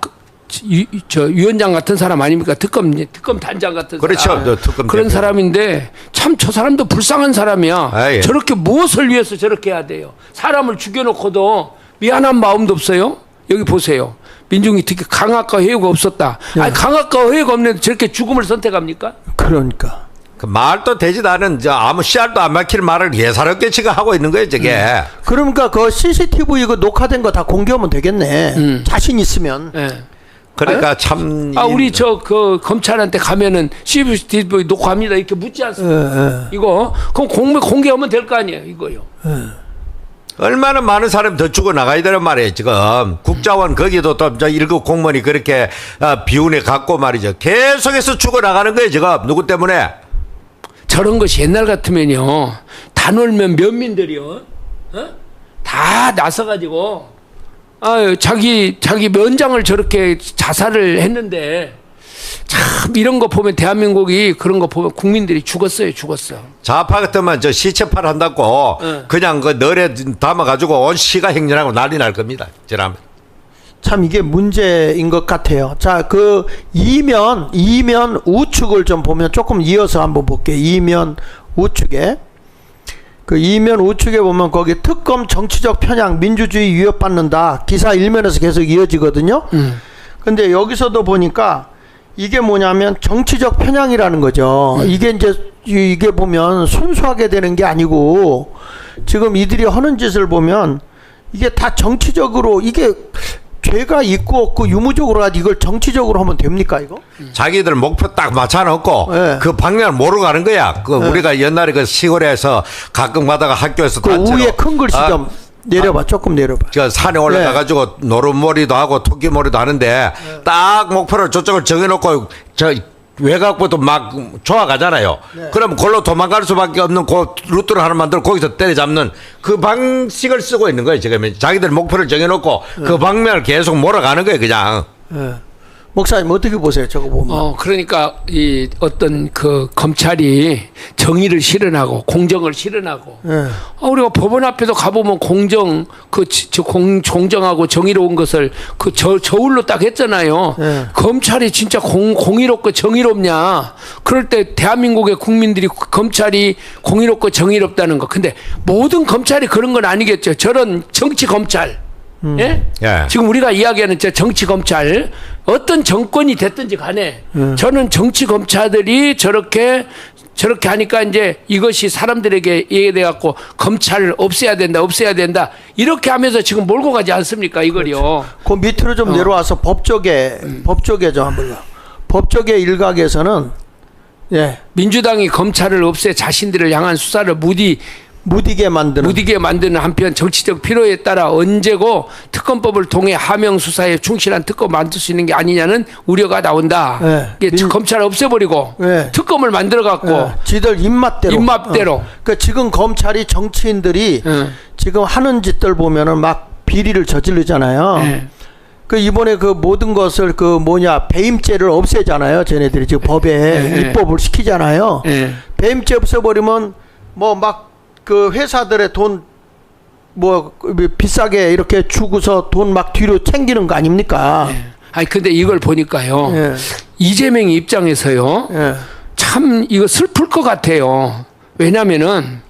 위원장 같은 사람 아닙니까? 특검 단장 같은 그렇죠. 사람. 특검 그런 대표. 사람인데 참 저 사람도 불쌍한 사람이야. 아, 예. 저렇게 무엇을 위해서 저렇게 해야 돼요? 사람을 죽여놓고도 미안한 마음도 없어요? 여기 보세요. 민중이 특히 강압과 회유가 없었다. 아니 강압과 회유가 없는데 저렇게 죽음을 선택합니까? 그러니까. 그 말도 되지도 않은 저 아무 씨알도 안 막힐 말을 예사롭게 지금 하고 있는 거예요 저게. 그러니까 그 CCTV 이거 녹화된 거 다 공개하면 되겠네. 자신 있으면. 예. 그러니까 참. 우리 그 검찰한테 가면은 CCTV 녹화합니다 이렇게 묻지 않습니까? 이거 그럼 공개하면 될 거 아니에요 이거요. 얼마나 많은 사람이 더 죽어 나가야 되는 말이에요 지금. 국자원 거기도 또 저 1급 공무원이 그렇게 비운에 갖고 말이죠. 계속해서 죽어 나가는 거예요 지금. 누구 때문에? 저런 것이 옛날 같으면요 다 놀면 면민들이요 다 나서가지고 자기 면장을 저렇게 자살을 했는데 참 이런 거 보면 대한민국이 그런 거 보면 국민들이 죽었어. 좌파 같으면 저 시체팔 한다고 그냥 그 널에 담아가지고 온 시가 행렬하고 난리 날 겁니다. 저라면. 참 이게 문제인 것 같아요. 자, 그 이면 우측을 좀 보면 조금 이어서 한번 볼게요. 이면 우측에. 그 이면 우측에 보면 거기 특검 정치적 편향 민주주의 위협받는다. 기사 1면에서 계속 이어지거든요. 근데 여기서도 보니까 이게 뭐냐면 정치적 편향이라는 거죠. 이게 보면 순수하게 되는 게 아니고 지금 이들이 하는 짓을 보면 이게 다 정치적으로 이게 죄가 있고 없고 유무적으로 가지고 이걸 정치적으로 하면 됩니까 이거? 자기들 목표 딱 맞춰놓고 네. 그 방향을 모르고 가는 거야. 그 우리가 옛날에 그 시골에서 가끔 가다가 학교에서 그 단체로 위에 큰 글씨 좀 내려봐. 조금 내려봐. 저 산에 올라가가지고 노름머리도 하고 토끼머리도 하는데 딱 목표를 저쪽을 정해놓고 저 외곽부터 막 좋아가잖아요. 그럼 골로 도망갈 수밖에 없는 그 루트를 하나 만들어 거기서 때려잡는 그 방식을 쓰고 있는 거예요. 지금 자기들 목표를 정해놓고 그 방면을 계속 몰아가는 거예요. 그냥. 목사님 어떻게 보세요? 저거 보면. 그러니까 이 어떤 그 검찰이 정의를 실현하고 공정을 실현하고 우리가 법원 앞에도 가보면 공정하고 정의로운 것을 그 저울로 딱 했잖아요. 검찰이 진짜 공의롭고 정의롭냐? 그럴 때 대한민국의 국민들이 검찰이 공의롭고 정의롭다는 거. 근데 모든 검찰이 그런 건 아니겠죠. 저런 정치 검찰. 예? 지금 우리가 이야기하는 저 정치 검찰 어떤 정권이 됐든지 간에 저는 정치 검찰들이 저렇게 하니까 이제 이것이 사람들에게 얘기돼 갖고 검찰을 없애야 된다 이렇게 하면서 지금 몰고 가지 않습니까 이걸요. 그렇죠. 그 밑으로 좀 내려와서 법조계 좀 한번. 법조계 일각에서는 예. 민주당이 검찰을 없애 자신들을 향한 수사를 무디게 만드는 한편 정치적 필요에 따라 언제고 특검법을 통해 하명 수사에 충실한 특검 만들 수 있는 게 아니냐는 우려가 나온다. 예. 이게 검찰을 없애버리고 예. 특검을 만들어 갖고 예. 지들 입맛대로. 그러니까 지금 검찰이 정치인들이 지금 하는 짓들 보면은 막 비리를 저지르잖아요. 예. 그 이번에 그 모든 것을 배임죄를 없애잖아요. 쟤네들이 지금 법에 입법을 시키잖아요. 배임죄 없애버리면 뭐 막 그 회사들의 돈 뭐 비싸게 이렇게 주고서 돈 막 뒤로 챙기는 거 아닙니까? 아니 근데 이걸 보니까요. 이재명 입장에서요. 참 이거 슬플 것 같아요. 왜냐면은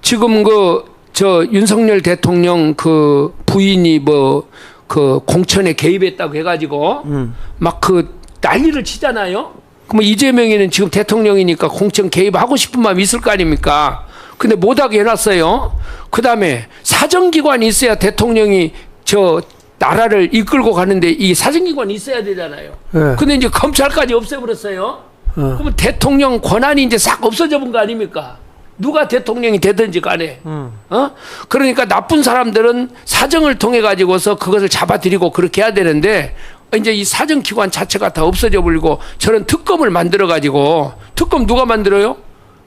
지금 저 윤석열 대통령 그 부인이 그 공천에 개입했다고 해가지고 막 그 난리를 치잖아요. 그럼 이재명이는 지금 대통령이니까 공천 개입하고 싶은 마음이 있을 거 아닙니까? 근데 못하게 해놨어요. 그 다음에 사정기관이 있어야 대통령이 저 나라를 이끌고 가는데 이 사정기관이 있어야 되잖아요. 근데 이제 검찰까지 없애버렸어요. 그러면 대통령 권한이 이제 싹 없어져 본 거 아닙니까? 누가 대통령이 되든지 간에. 그러니까 나쁜 사람들은 사정을 통해 가지고서 그것을 잡아들이고 그렇게 해야 되는데 이제 이 사정기관 자체가 다 없어져 버리고 저런 특검을 만들어 가지고 특검 누가 만들어요?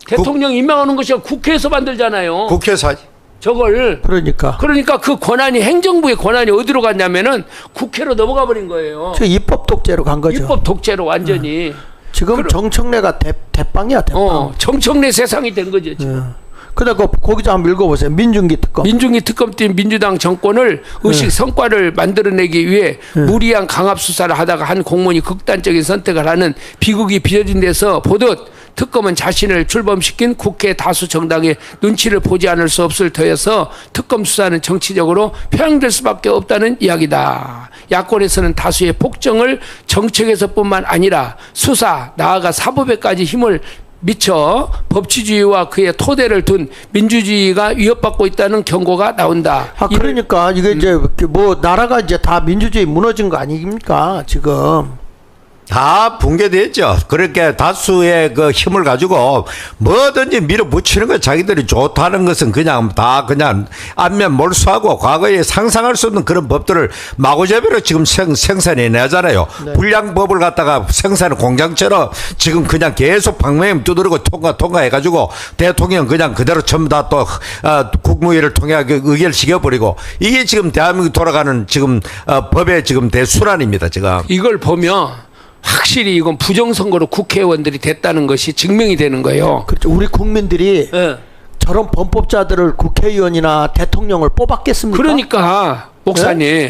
대통령 임명하는 것이 국회에서 만들잖아요. 국회에서 하지. 저걸 그러니까 그 권한이 행정부의 권한이 어디로 갔냐면은 국회로 넘어가 버린 거예요. 저 입법 독재로 간 거죠. 입법 독재로 완전히. 지금 정청래가 대빵이야 대빵. 정청래 세상이 된 거죠 지금. 그러니까 거기서 한번 읽어보세요. 민중기 특검. 민중기 특검 팀 민주당 정권을 의식 성과를 만들어내기 위해 무리한 강압 수사를 하다가 한 공무원이 극단적인 선택을 하는 비극이 빚어진 데서 보듯 특검은 자신을 출범시킨 국회 다수 정당의 눈치를 보지 않을 수 없을 터여서 특검 수사는 정치적으로 편향될 수밖에 없다는 이야기다. 야권에서는 다수의 폭정을 정책에서뿐만 아니라 수사, 나아가 사법에까지 힘을 미쳐 법치주의와 그의 토대를 둔 민주주의가 위협받고 있다는 경고가 나온다. 그러니까 이게 이제 뭐 나라가 이제 다 민주주의 무너진 거 아닙니까 지금? 다 붕괴됐죠. 그렇게 다수의 그 힘을 가지고 뭐든지 밀어붙이는 거 자기들이 좋다는 것은 그냥 다 그냥 안면 몰수하고 과거에 상상할 수 없는 그런 법들을 마구잡이로 지금 생산해 내잖아요. 불량법을 갖다가 생산을 공장처럼 지금 그냥 계속 방맹 두드리고 통과해가지고 대통령 그냥 그대로 전부 다 또 국무회의를 통해 의결시켜버리고 이게 지금 대한민국 돌아가는 지금 법의 지금 대순환입니다. 지금 이걸 보면 확실히 이건 부정선거로 국회의원들이 됐다는 것이 증명이 되는 거예요. 그렇죠. 우리 국민들이 저런 범법자들을 국회의원이나 대통령을 뽑았겠습니까? 그러니까 목사님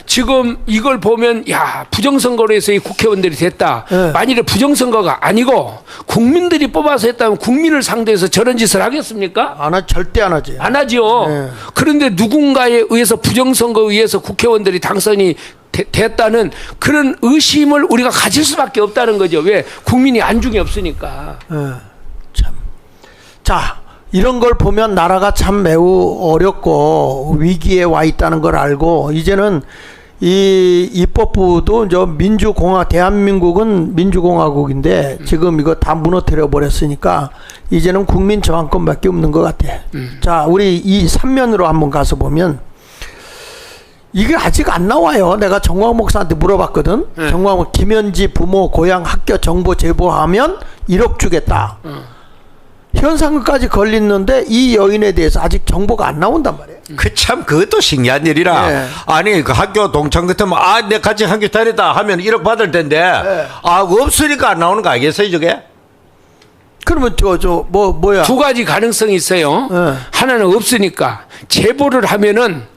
지금 이걸 보면 야 부정선거로 해서 이 국회의원들이 됐다. 만일에 부정선거가 아니고 국민들이 뽑아서 했다면 국민을 상대해서 저런 짓을 하겠습니까? 절대 안 하지. 안 하죠. 그런데 누군가에 의해서 부정선거에 의해서 국회의원들이 당선이 됐다는 그런 의심을 우리가 가질 수밖에 없다는 거죠. 왜? 국민이 안중에 없으니까. 참. 자, 이런 걸 보면 나라가 참 매우 어렵고 위기에 와 있다는 걸 알고 이제는 이 입법부도 대한민국은 민주공화국인데 지금 이거 다 무너뜨려 버렸으니까 이제는 국민 저항권밖에 없는 것 같아. 자, 우리 이 3면으로 한번 가서 보면 이게 아직 안 나와요. 내가 정광 목사한테 물어봤거든. 정광 목 김현지 부모 고향 학교 정보 제보하면 1억 주겠다. 현상금까지 걸리는데 이 여인에 대해서 아직 정보가 안 나온단 말이에요. 그것도 신기한 일이라. 아니 그 학교 동창 같으면 내 같이 학교 다니다 하면 1억 받을 텐데 없으니까 안 나오는 거 알겠어요 저게? 그러면 뭐야? 두 가지 가능성이 있어요. 하나는 없으니까 제보를 하면은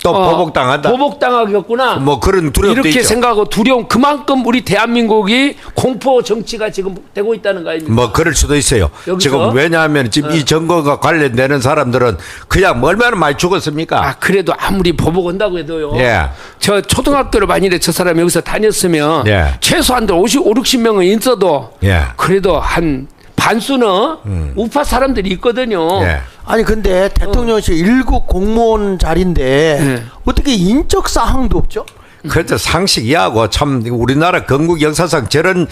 또 보복당한다. 보복당하겠구나. 뭐 그런 두려움도 이렇게 있죠. 생각하고 두려움 그만큼 우리 대한민국이 공포 정치가 지금 되고 있다는 거 아닙니까? 뭐 그럴 수도 있어요. 여기서? 지금 왜냐하면 지금 이 선거가 관련되는 사람들은 그냥 얼마나 많이 죽었습니까? 그래도 아무리 보복 온다고 해도요. 저 초등학교를 만일에 저 사람이 여기서 다녔으면 최소한도 60명은 있어도 그래도 한 반수는 우파 사람들이 있거든요. 아니 근데 대통령실 1급 공무원 자리인데 어떻게 인적 사항도 없죠? 그래도 상식 이하고 참 우리나라 건국 역사상 저런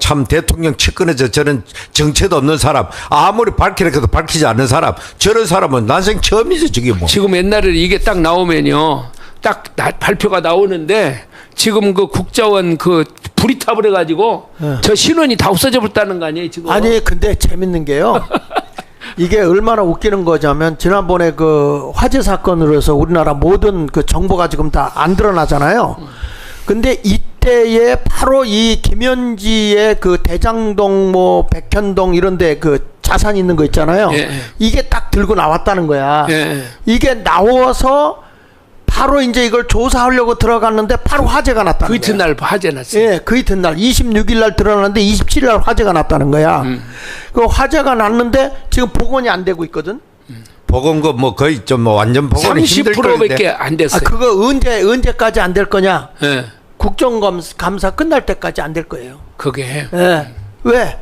참 대통령 측근에서 저런 정체도 없는 사람 아무리 밝히라 해도 밝히지 않는 사람 저런 사람은 난생 처음이죠 저게 뭐. 지금 옛날에 이게 딱 나오면요. 딱 발표가 나오는데 지금 그 국자원 그 불이 타버려 가지고 저 신원이 다 없어져 버렸다는 거 아니에요 지금? 아니 근데 재밌는 게요. 이게 얼마나 웃기는 거냐면 지난번에 그 화재 사건으로 해서 우리나라 모든 그 정보가 지금 다 안 드러나잖아요. 근데 이때에 바로 이 김현지의 그 대장동 뭐 백현동 이런데 그 자산 있는 거 있잖아요. 예. 이게 딱 들고 나왔다는 거야. 예. 이게 나와서 바로 이제 이걸 조사하려고 들어갔는데 바로 화재가 났다는 그 거야. 이튿날 화재 났어요. 예, 그 이튿날 26일 날 드러났는데 27일 날 화재가 났다는 거야. 그 화재가 났는데 지금 복원이 안 되고 있거든. 복원 거뭐 거의 좀 뭐 완전 복원이 힘들 건데. 30%밖에 안 됐어요. 그거 언제까지 안 될 거냐? 예. 국정감사 끝날 때까지 안 될 거예요. 그게 예. 왜?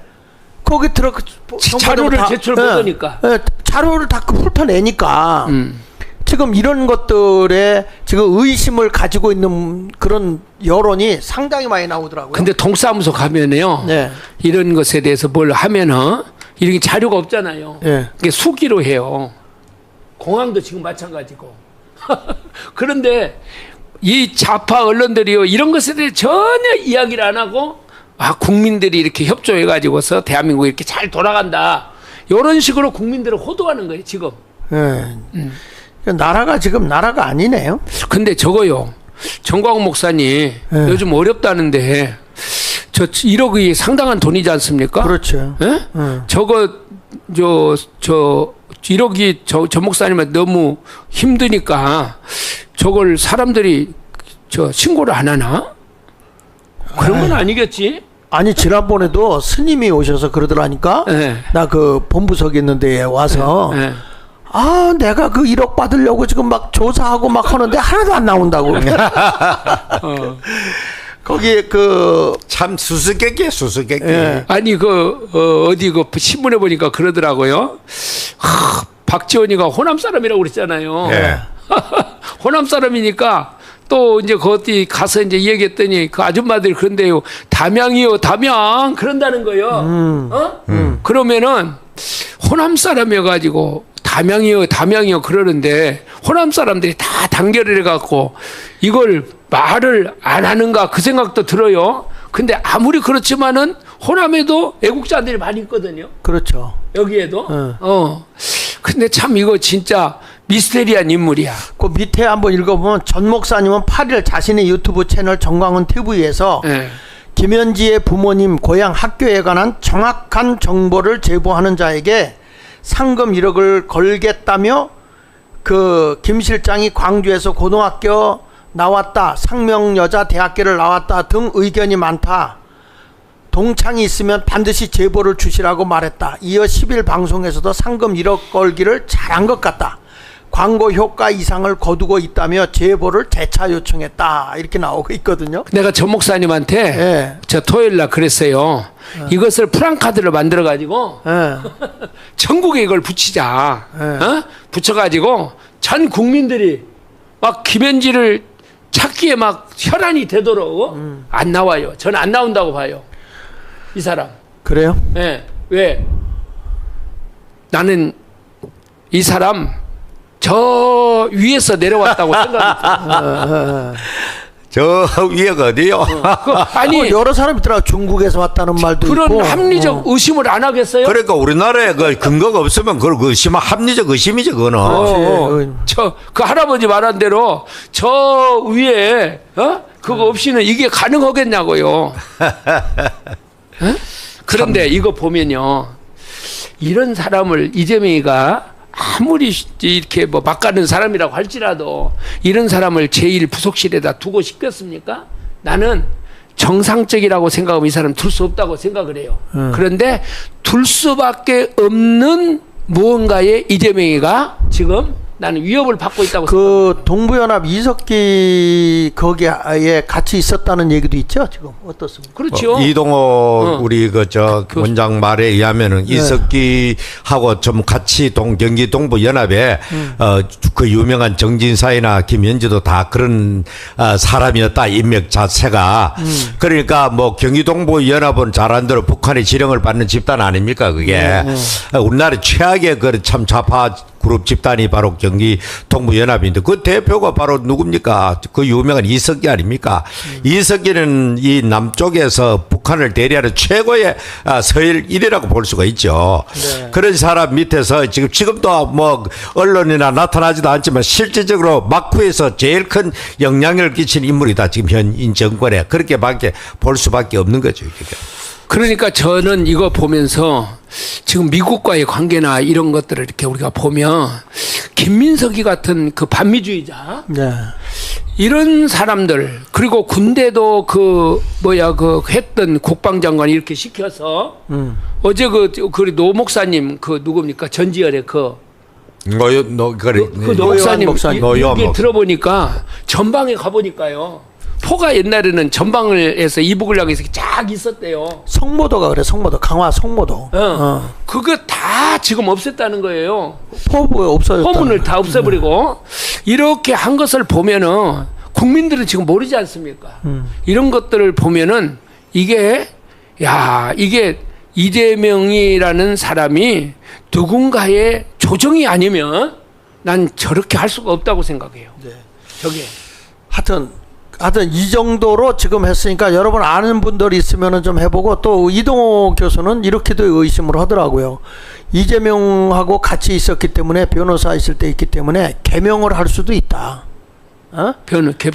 거기 자료를 제출 못하니까. 예, 자료를 다 훑어내니까. 지금 이런 것들에 지금 의심을 가지고 있는 그런 여론이 상당히 많이 나오더라고요. 근데 동사무소 가면요. 네. 이런 것에 대해서 뭘 하면은 이렇게 자료가 없잖아요. 네. 이게 수기로 해요. 공항도 지금 마찬가지고. 그런데 이 좌파 언론들이요 이런 것에 대해 전혀 이야기를 안 하고 국민들이 이렇게 협조해 가지고서 대한민국이 이렇게 잘 돌아간다. 이런 식으로 국민들을 호도하는 거예요 지금. 네. 나라가 지금 나라가 아니네요. 근데 저거요. 정광훈 목사님 요즘 어렵다는데 저 1억이 상당한 돈이지 않습니까? 그렇죠. 예? 저거 저 1억이 저 목사님은 너무 힘드니까 저걸 사람들이 저 신고를 안 하나? 그런 건 아니겠지? 아니 지난번에도 스님이 오셔서 그러더라니까. 네. 나 그 본부석 있는 데에 와서 네. 내가 그 1억 받으려고 지금 막 조사하고 막 하는데 하나도 안 나온다고. 거기에 그 참 수수께끼. 예. 아니 어디 그 신문에 보니까 그러더라고요. 박지원이가 호남 사람이라고 그랬잖아요. 예. 호남 사람이니까 또 이제 거기 가서 이제 얘기했더니 그 아줌마들이 그런데요. 담양이요, 담양 그런다는 거예요. 그러면은 호남 사람이어가지고 담양이요 그러는데 호남 사람들이 다 단결을 해갖고 이걸 말을 안 하는가 그 생각도 들어요. 근데 아무리 그렇지만은 호남에도 애국자들이 많이 있거든요. 그렇죠. 여기에도. 근데 참 이거 진짜 미스테리한 인물이야. 그 밑에 한번 읽어보면 전 목사님은 8일 자신의 유튜브 채널 정광훈 TV에서 네. 김현지의 부모님 고향 학교에 관한 정확한 정보를 제보하는 자에게 상금 1억을 걸겠다며 그 김 실장이 광주에서 고등학교 나왔다, 상명여자대학교를 나왔다 등 의견이 많다. 동창이 있으면 반드시 제보를 주시라고 말했다. 이어 10일 방송에서도 상금 1억 걸기를 잘한 것 같다. 광고 효과 이상을 거두고 있다며 제보를 재차 요청했다. 이렇게 나오고 있거든요. 내가 전 목사님한테 네. 저 토요일 날 그랬어요. 이것을 프랑카드를 만들어 가지고 전국에 이걸 붙이자. 붙여 가지고 전 국민들이 막 김현지를 찾기에 막 혈안이 되도록 안 나와요. 저는 안 나온다고 봐요. 이 사람. 그래요? 네. 왜? 나는 이 사람 저 위에서 내려왔다고 생각했어요. 저 위에가 어디요? 아니 여러 사람이 있더라. 중국에서 왔다는 말도 그런 있고. 합리적 의심을 안 하겠어요? 그러니까 우리나라에 그 근거가 없으면 그걸 의심은 합리적 의심이죠 그거는. 저 그 할아버지 말한 대로 저 위에 그거 없이는 이게 가능하겠냐고요. 그런데 이거 보면요, 이런 사람을 이재명이가 아무리 이렇게 뭐 막가는 사람이라고 할지라도 이런 사람을 제1부속실에다 두고 싶겠습니까? 나는 정상적이라고 생각하면 이 사람 둘 수 없다고 생각을 해요. 그런데 둘 수밖에 없는 무언가에 이재명이가 지금 나는 위협을 받고 있다고 그 동부연합 이석기 거기에 같이 있었다는 얘기도 있죠. 지금 어떻습니까? 그렇죠. 이동호 우리 원장 말에 의하면은 이석기하고 좀 같이 경기 동부 연합에 그 유명한 정진사이나 김현지도 다 그런 사람이었다, 인맥 자체가. 그러니까 뭐 경기 동부 연합은 잘한 대로 북한의 지령을 받는 집단 아닙니까 그게. 우리나라 최악의 그 참 좌파 그룹 집단이 바로 경기 동부연합인데 그 대표가 바로 누굽니까? 그 유명한 이석기 아닙니까? 이석기는 이 남쪽에서 북한을 대리하는 최고의 서일 1위라고 볼 수가 있죠. 네. 그런 사람 밑에서 지금도 뭐 언론이나 나타나지도 않지만 실질적으로 막후에서 제일 큰 영향력을 끼친 인물이다. 지금 현 정권에 그렇게밖에 볼 수밖에 없는 거죠. 이게. 그러니까 저는 이거 보면서 지금 미국과의 관계나 이런 것들을 이렇게 우리가 보면 김민석이 같은 그 반미주의자 네. 이런 사람들 그리고 군대도 그 했던 국방장관 이렇게 시켜서 어제 그 노 목사님 그 누굽니까 전지열의 그 노 목사님 얘기 들어보니까 전방에 가보니까요. 포가 옛날에는 전방을 해서 이북을 향해서 쫙 있었대요. 성모도가 그래. 성모도 강화 성모도. 그거 다 지금 없앴다는 거예요. 포부에 없어졌다. 포문을 다 없애버리고 이렇게 한 것을 보면은 국민들은 지금 모르지 않습니까? 이런 것들을 보면은 이게 이재명이라는 사람이 누군가의 조정이 아니면 난 저렇게 할 수가 없다고 생각해요. 네. 저게 하여튼 이 정도로 지금 했으니까 여러분 아는 분들이 있으면 좀 해보고 또 이동호 교수는 이렇게도 의심을 하더라고요. 이재명하고 같이 있었기 때문에 변호사 있을 때 있기 때문에 개명을 할 수도 있다.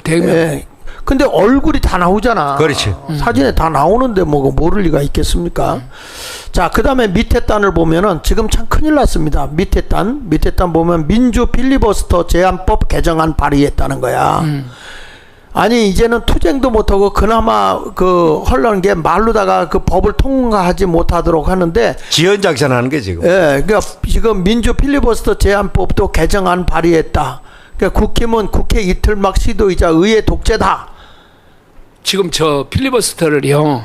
대명. 예. 근데 얼굴이 다 나오잖아. 그렇지. 사진에 다 나오는데 뭐 모를 리가 있겠습니까? 자, 그 다음에 밑에 단을 보면은 지금 참 큰일 났습니다. 밑에 단 보면 민주 필리버스터 제한법 개정안 발의했다는 거야. 아니 이제는 투쟁도 못하고 그나마 그 헐렁한 게 말로다가 그 법을 통과하지 못하도록 하는데 지연작전하는 게 지금. 예, 그러니까 지금 민주 필리버스터 제한법도 개정안 발의했다. 그러니까 국힘은 국회 이틀막 시도이자 의회 독재다. 지금 저 필리버스터를요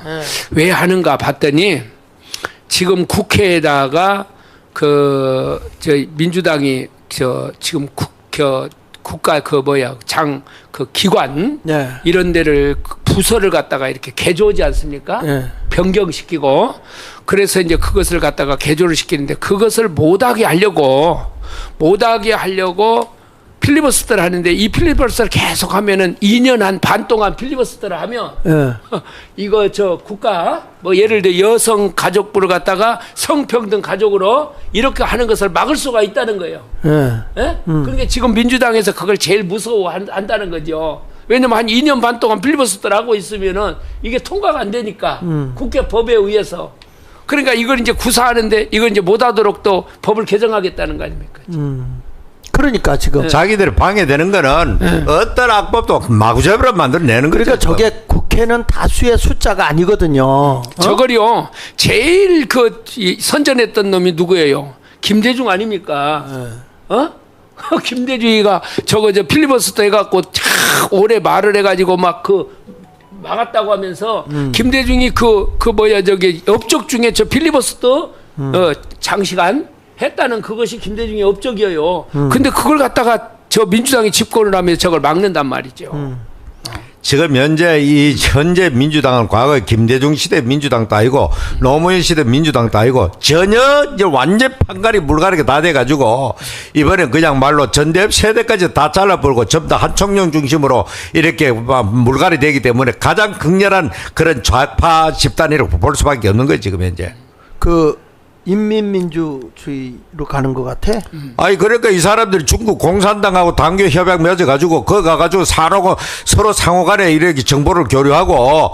왜 하는가 봤더니 지금 국회에다가 그 저 민주당이 저 지금 국가 그 기관 네. 이런 데를 부서를 갖다가 이렇게 개조하지 않습니까? 네. 변경시키고 그래서 이제 그것을 갖다가 개조를 시키는데 그것을 못하게 하려고 필리버스터를 하는데 이 필리버스터를 계속 하면은 2년 한 반 동안 필리버스터를 하면 예. 이거 저 국가 뭐 예를 들어 여성 가족부를 갖다가 성평등 가족으로 이렇게 하는 것을 막을 수가 있다는 거예요. 예. 예? 그러니까 지금 민주당에서 그걸 제일 무서워한다는 거죠. 왜냐면 한 2년 반 동안 필리버스터를 하고 있으면은 이게 통과가 안 되니까 국회 법에 의해서 그러니까 이걸 이제 구사하는데 이걸 이제 못하도록 또 법을 개정하겠다는 거 아닙니까? 그러니까 지금 자기들이 방해되는 거는 어떤 악법도 마구잡이로 만들어내는 거죠. 그러니까 저게 국회는 다수의 숫자가 아니거든요. 저걸요 제일 선전했던 놈이 누구예요? 김대중 아닙니까? 김대중이가 저 필리버스터 해갖고 오래 말을 해가지고 막 막았다고 하면서 김대중이 업적 중에 저 필리버스터 장시간 했다는 그것이 김대중의 업적이에요. 근데 그걸 갖다가 저 민주당이 집권을 하면서 저걸 막는단 말이죠. 지금 현재 민주당은 과거 김대중 시대 민주당도 아니고 노무현 시대 민주당도 아니고 전혀 이제 완전 판가리 물가리가 다 돼가지고 이번엔 그냥 말로 전대협 세대까지 다 잘라버리고 전부 다 한총령 중심으로 이렇게 물갈이 되기 때문에 가장 극렬한 그런 좌파 집단이라고 볼 수밖에 없는 거예요 지금 현재. 인민민주주의로 가는 것 같아. 아니 그러니까 이 사람들이 중국 공산당하고 당교 협약 맺어가지고 그거 가가지고 서로 상호간에 이렇게 정보를 교류하고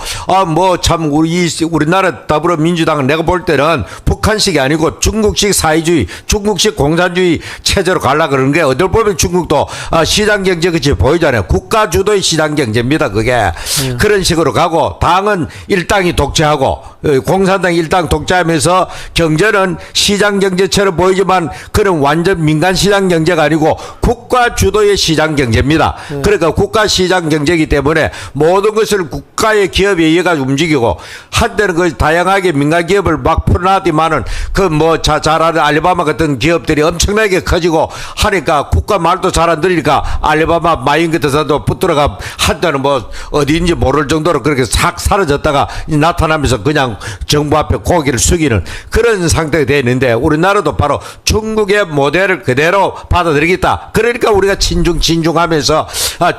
참 우리나라 더불어민주당은 내가 볼 때는 북한식이 아니고 중국식 사회주의, 중국식 공산주의 체제로 가려고 그러는 게 어떨 보면 중국도 시장 경제 그치 보이잖아요. 국가 주도의 시장 경제입니다. 그게 그런 식으로 가고 당은 일당이 독재하고 공산당 일당 독재하면서 경제는 경제는 시장 경제처럼 보이지만 그런 완전 민간 시장 경제가 아니고 국가 주도의 시장 경제입니다. 그러니까 국가 시장 경제이기 때문에 모든 것을 국가의 기업에 의해 움직이고 한때는 그 다양하게 민간 기업을 막 풀어놨지만은 그 뭐 잘 아는 알리바마 같은 기업들이 엄청나게 커지고 하니까 국가 말도 잘 안 들으니까 알리바마 마인 같아서도 붙들어가 한때는 뭐 어디인지 모를 정도로 그렇게 싹 사라졌다가 나타나면서 그냥 정부 앞에 고개를 숙이는 그런 상태가 되어 있는데 우리나라도 바로 중국의 모델을 그대로 받아들이겠다. 그러니까 우리가 진중하면서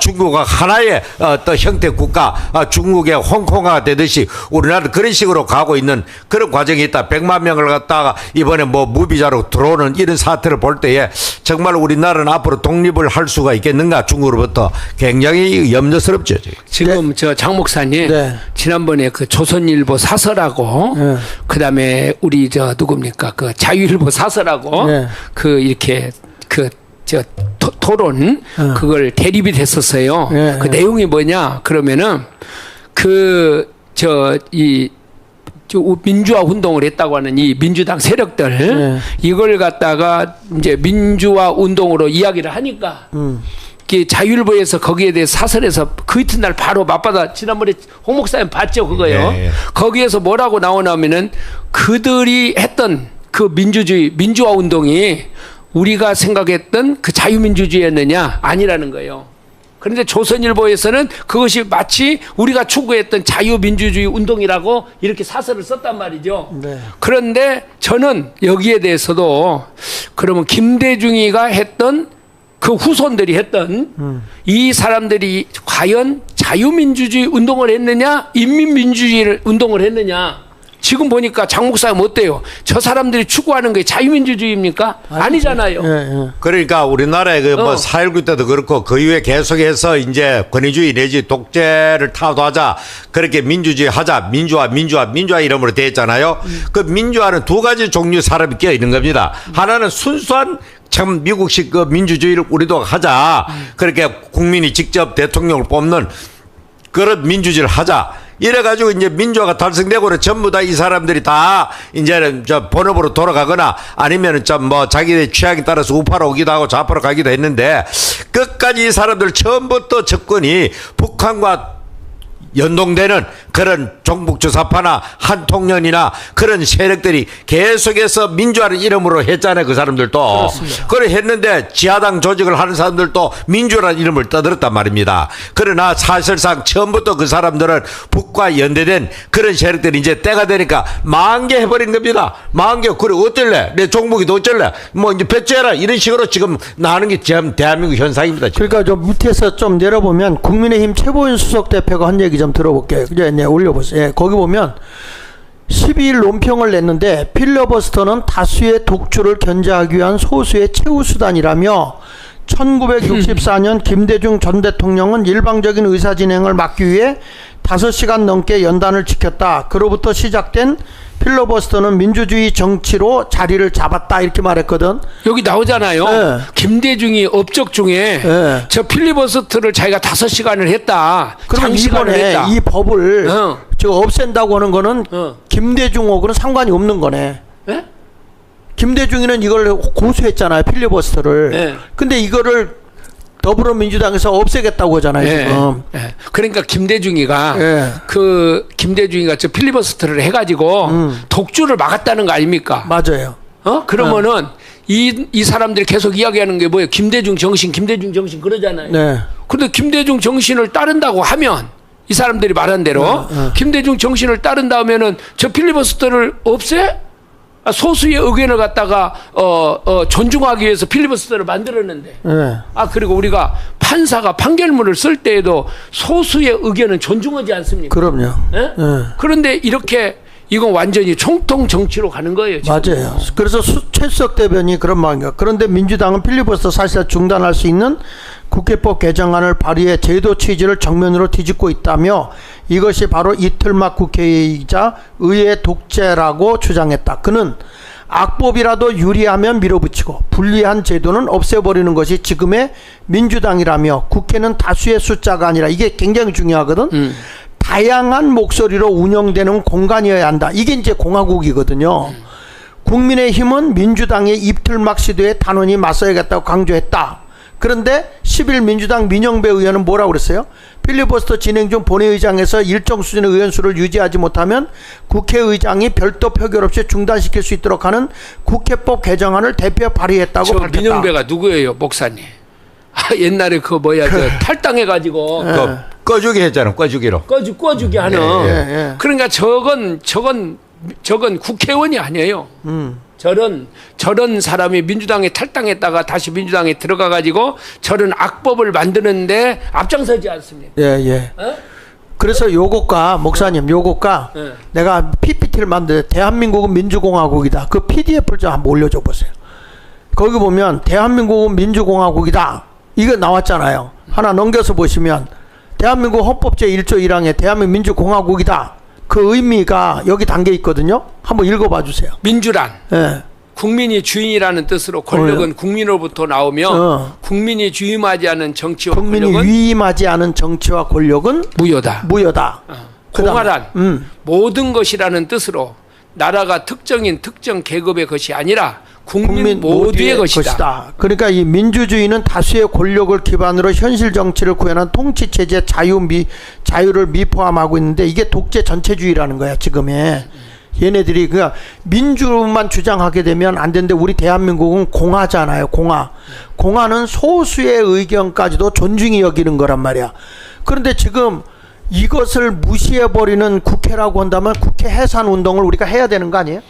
중국과 하나의 또 형태 국가 중국의 홍콩화가 되듯이 우리나라도 그런 식으로 가고 있는 그런 과정이 있다. 100만 명을 갖다가 이번에 뭐 무비자로 들어오는 이런 사태를 볼 때에 정말 우리나라는 앞으로 독립을 할 수가 있겠는가 중국으로부터 굉장히 염려스럽죠. 지금 저 장 목사님 네. 지난번에 그 조선일보 사설하고 네. 그다음에 우리 저 누굽니까 그 자유일보 사설하고 네. 그 이렇게 그 저 토론 그걸 대립이 됐었어요. 네. 그 내용이 뭐냐 그러면은 그 저 이 민주화 운동을 했다고 하는 이 민주당 세력들 네. 이걸 갖다가 이제 민주화 운동으로 이야기를 하니까 자유일보에서 거기에 대해 사설에서 그 이튿날 바로 맞받아 지난번에 홍 목사님 봤죠 그거요. 네. 거기에서 뭐라고 나오냐면은 그들이 했던 그 민주화 운동이 우리가 생각했던 그 자유민주주의였느냐 아니라는 거예요. 그런데 조선일보에서는 그것이 마치 우리가 추구했던 자유민주주의 운동이라고 이렇게 사설을 썼단 말이죠. 네. 그런데 저는 여기에 대해서도 그러면 김대중이가 했던 그 후손들이 했던 이 사람들이 과연 자유민주주의 운동을 했느냐 인민민주주의 운동을 했느냐 지금 보니까 장 목사님 어때요? 저 사람들이 추구하는 게 자유민주주의입니까? 아니잖아요. 예. 그러니까 우리나라의 그 뭐 4.19 때도 그렇고 그 이후에 계속해서 이제 권위주의 내지 독재를 타도하자 그렇게 민주주의 하자 민주화 이름으로 되어 있잖아요. 그 민주화는 두 가지 종류 사람이 끼어 있는 겁니다. 하나는 순수한 참 미국식 그 민주주의를 우리도 하자. 그렇게 국민이 직접 대통령을 뽑는 그런 민주주의를 하자. 이래가지고 이제 민주화가 달성되고 그래 전부 다 이 사람들이 다 이제는 저 본업으로 돌아가거나 아니면은 좀 뭐 자기의 취향에 따라서 우파로 오기도 하고 좌파로 가기도 했는데 끝까지 이 사람들 처음부터 접근이 북한과 연동되는 그런 종북주사파나 한통련이나 그런 세력들이 계속해서 민주화를 이름으로 했잖아요. 그 사람들도. 그래 했는데 지하당 조직을 하는 사람들도 민주화라는 이름을 떠들었단 말입니다. 그러나 사실상 처음부터 그 사람들은 북과 연대된 그런 세력들이 이제 때가 되니까 만개 해버린 겁니다. 만개. 그래 어쩔래? 내 종북이도 어쩔래? 뭐 이제 배째라 이런 식으로 지금 나는 게 대한민국 현상입니다. 지금. 그러니까 좀 밑에서 좀 내려보면 국민의힘 최고인 수석 대표가 한 얘기 좀 들어볼게요. 이제 올려보세요. 예, 거기 보면 12일 논평을 냈는데 필러버스터는 다수의 독주를 견제하기 위한 소수의 최후 수단이라며 1964년 김대중 전 대통령은 일방적인 의사진행을 막기 위해 5시간 넘게 연단을 지켰다. 그로부터 시작된 필러버스터는 민주주의 정치로 자리를 잡았다 이렇게 말했거든. 여기 나오잖아요. 네. 김대중이 업적 중에 네. 저 필리버스터를 자기가 5시간을 했다. 그러면 장시간을 이번에 했다. 이 법을 어. 저 없앤다고 하는 거는 김대중하고는 상관이 없는 거네. 네? 김대중이는 이걸 고수했잖아요. 필리버스터를. 네. 근데 이거를 더불어민주당에서 없애겠다고 하잖아요. 예, 지금. 예. 그러니까 김대중이가 예. 김대중이가 저 필리버스터를 해가지고 독주를 막았다는 거 아닙니까? 맞아요. 그러면은 이 사람들이 계속 이야기하는 게 뭐예요? 김대중 정신 그러잖아요. 네. 근데 김대중 정신을 따른다고 하면 이 사람들이 말한 대로 김대중 정신을 따른다 하면은 저 필리버스터를 없애? 소수의 의견을 갖다가 존중하기 위해서 필리버스터를 만들었는데 네. 그리고 우리가 판사가 판결문을 쓸 때에도 소수의 의견은 존중하지 않습니까? 그럼요. 예? 그런데 이렇게 이건 완전히 총통 정치로 가는 거예요. 지금. 맞아요. 그래서 최수석 대변이 그런 말인가. 그런데 민주당은 필리버스터 사실상 중단할 수 있는 국회법 개정안을 발의해 제도 취지를 정면으로 뒤집고 있다며 이것이 바로 이틀막 국회이자 의회 독재라고 주장했다. 그는 악법이라도 유리하면 밀어붙이고 불리한 제도는 없애버리는 것이 지금의 민주당이라며 국회는 다수의 숫자가 아니라 이게 굉장히 중요하거든. 다양한 목소리로 운영되는 공간이어야 한다. 이게 이제 공화국이거든요. 국민의힘은 민주당의 입틀막 시도에 단호히 맞서야겠다고 강조했다. 그런데 10일 민주당 민영배 의원은 뭐라고 그랬어요? 필리버스터 진행 중 본회의장에서 일정 수준의 의원수를 유지하지 못하면 국회의장이 별도 표결 없이 중단시킬 수 있도록 하는 국회법 개정안을 대표 발의했다고 저 밝혔다. 민영배가 누구예요, 목사님? 옛날에 저 탈당해가지고 꺼주기 했잖아. 꺼주기로. 꺼주기 하는. 예. 그러니까 저건 국회의원이 아니에요. 저런 사람이 민주당에 탈당했다가 다시 민주당에 들어가가지고 저런 악법을 만드는데 앞장서지 않습니다. 예. 어? 그래서 요것과 목사님 요것과 네. 내가 PPT를 만들 대한민국은 민주공화국이다. 그 PDF를 좀 한번 올려줘 보세요. 거기 보면 대한민국은 민주공화국이다. 이거 나왔잖아요. 하나 넘겨서 보시면 대한민국 헌법 제1조 1항에 대한민국 민주공화국이다. 그 의미가 여기 담겨 있거든요. 한번 읽어봐 주세요. 민주란 예. 국민이 주인이라는 뜻으로 권력은 국민으로부터 나오며 국민이 주임하지 않은 정치와 국민이 권력은 위임하지 않은 정치와 권력은 무효다. 공화란 모든 것이라는 뜻으로 나라가 특정인 특정 계급의 것이 아니라 국민 모두의 것이다. 그러니까 이 민주주의는 다수의 권력을 기반으로 현실 정치를 구현한 통치 체제 자유를 미포함하고 있는데 이게 독재 전체주의라는 거야 지금의. 얘네들이 그냥 민주만 주장하게 되면 안 되는데 우리 대한민국은 공화잖아요. 공화는 소수의 의견까지도 존중이 여기는 거란 말이야. 그런데 지금 이것을 무시해버리는 국회라고 한다면 국회 해산 운동을 우리가 해야 되는 거 아니에요?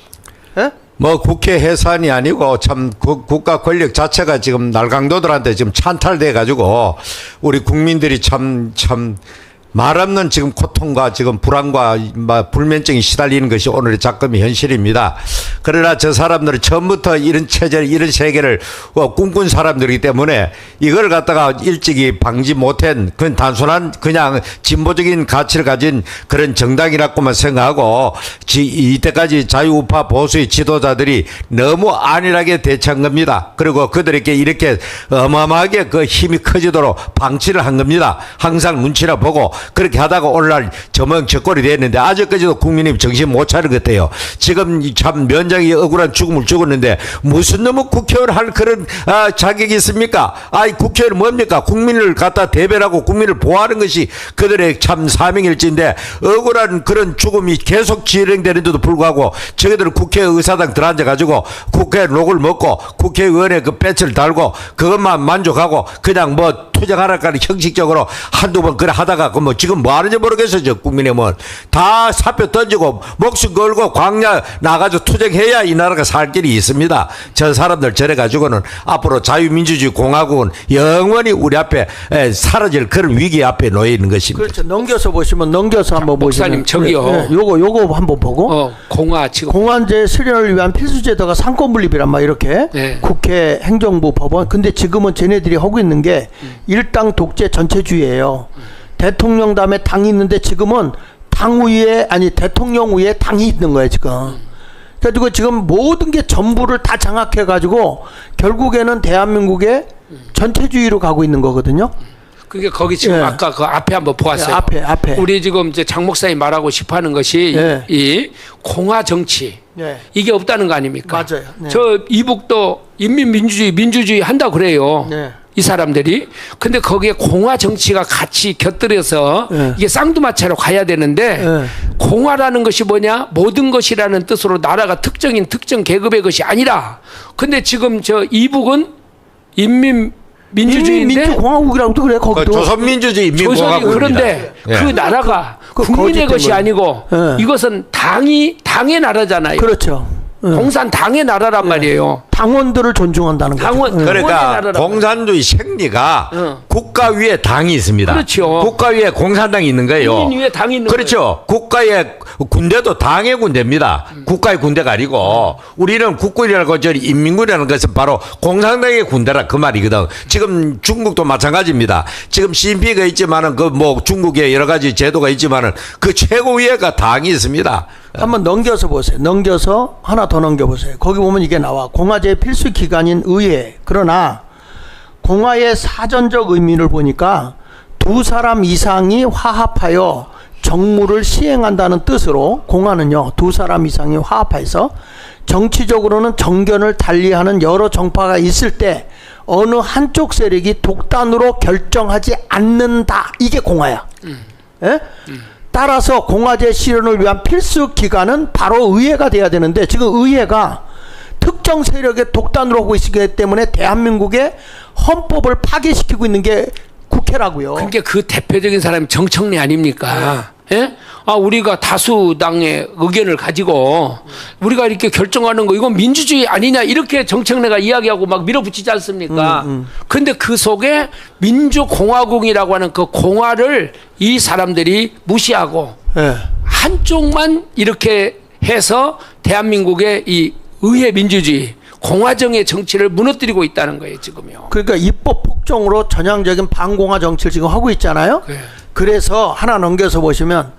예? 뭐 국회 해산이 아니고 참 국가 권력 자체가 지금 날강도들한테 지금 찬탈돼 가지고 우리 국민들이 참 말 없는 지금 고통과 지금 불안과 불면증이 시달리는 것이 오늘의 작금의 현실입니다. 그러나 저 사람들은 처음부터 이런 체제, 이런 세계를 꿈꾼 사람들이기 때문에 이걸 갖다가 일찍이 방지 못한 그건 단순한 그냥 진보적인 가치를 가진 그런 정당이라고만 생각하고 이때까지 자유우파 보수의 지도자들이 너무 안일하게 대처한 겁니다. 그리고 그들에게 이렇게 어마어마하게 그 힘이 커지도록 방치를 한 겁니다. 항상 눈치나 보고 그렇게 하다가 오늘날 저멍저꼴이 됐는데 아직까지도 국민이 정신 못 차린 것 같아요. 지금 참 면장이 억울한 죽음을 죽었는데 무슨 놈의 국회의원 할 그런 자격이 있습니까? 국회의원은 뭡니까? 국민을 갖다 대변하고 국민을 보호하는 것이 그들의 참 사명일지인데 억울한 그런 죽음이 계속 진행되는데도 불구하고 저희들은 국회의사당 들어앉아가지고 국회 녹을 먹고 국회의원의 그 배치를 달고 그것만 만족하고 그냥 뭐 투쟁하라까지 형식적으로 한두 번 그래 하다가 뭐 지금 뭐 하는지 모르겠어요. 저 국민의힘은 다 사표 던지고 목숨 걸고 광야 나가서 투쟁해야 이 나라가 살 길이 있습니다. 저 사람들 저래 가지고는 앞으로 자유민주주의 공화국은 영원히 우리 앞에 사라질 그런 위기 앞에 놓여 있는 것입니다. 그렇죠. 넘겨서 보시면 한번 보시면 목사님 저기요. 요거 한번 보고 공화제 실현을 위한 필수 제도가 상권 분립이란 말 이렇게 국회 행정부 법원. 근데 지금은 쟤네들이 하고 있는 게 일당 독재 전체주의예요. 대통령 다음에 당이 있는데 지금은 당 위에 대통령 위에 당이 있는 거예요 지금. 그래가지고 지금 모든 게 전부를 다 장악해가지고 결국에는 대한민국의 전체주의로 가고 있는 거거든요. 그게 거기 지금 아까 그 앞에 한번 보았어요. 앞에. 우리 지금 이제 장 목사님 말하고 싶어하는 것이 이 공화 정치 이게 없다는 거 아닙니까? 맞아요. 저 이북도 민주주의 한다고 그래요. 이 사람들이. 근데 거기에 공화 정치가 같이 곁들여서 이게 쌍두마차로 가야 되는데 공화라는 것이 뭐냐? 모든 것이라는 뜻으로 나라가 특정 계급의 것이 아니라 근데 지금 저 이북은 민주주의인데 민주공화국이라고도 그래 거기도. 조선민주주의 인민공화국입니다. 그런데 그 나라가 국민의 것이 아니고 이것은 당의 나라잖아요. 그렇죠. 공산당의 나라란 말이에요. 당원들을 존중한다는 거죠. 그러니까 공산주의 생리가 국가 위에 당이 있습니다. 그렇죠. 국가 위에 공산당이 있는 거예요. 국민 위에 당이 있는 그렇죠. 거예요. 국가의 군대도 당의 군대입니다. 국가의 군대가 아니고 우리는 국군이라고 저 인민군이라는 것은 바로 공산당의 군대라 그 말이거든. 지금 중국도 마찬가지입니다. 지금 CNP가 있지만은 그 뭐 중국의 여러 가지 제도가 있지만은 그 최고 위에가 당이 있습니다. 한번 넘겨서 보세요. 넘겨서 하나 더 넘겨보세요. 거기 보면 이게 나와. 공화제의 필수 기관인 의회. 그러나 공화의 사전적 의미를 보니까 두 사람 이상이 화합하여 정무를 시행한다는 뜻으로 공화는요, 두 사람 이상이 화합해서 정치적으로는 정견을 달리하는 여러 정파가 있을 때 어느 한쪽 세력이 독단으로 결정하지 않는다. 이게 공화야. 예? 따라서 공화제 실현을 위한 필수 기관은 바로 의회가 돼야 되는데 지금 의회가 특정 세력의 독단으로 하고 있기 때문에 대한민국의 헌법을 파괴시키고 있는 게 국회라고요. 그러니까 그 대표적인 사람이 정청래 아닙니까? 예? 아, 우리가 다수당의 의견을 가지고 우리가 이렇게 결정하는 거 이건 민주주의 아니냐 이렇게 정청래가 이야기하고 막 밀어붙이지 않습니까? 근데 그 속에 민주공화국이라고 하는 그 공화를 이 사람들이 무시하고 한쪽만 이렇게 해서 대한민국의 이 의회 민주주의 공화정의 정치를 무너뜨리고 있다는 거예요, 지금요. 그러니까 입법 폭정으로 전향적인 반공화 정치를 지금 하고 있잖아요. 네. 그래서 하나 넘겨서 보시면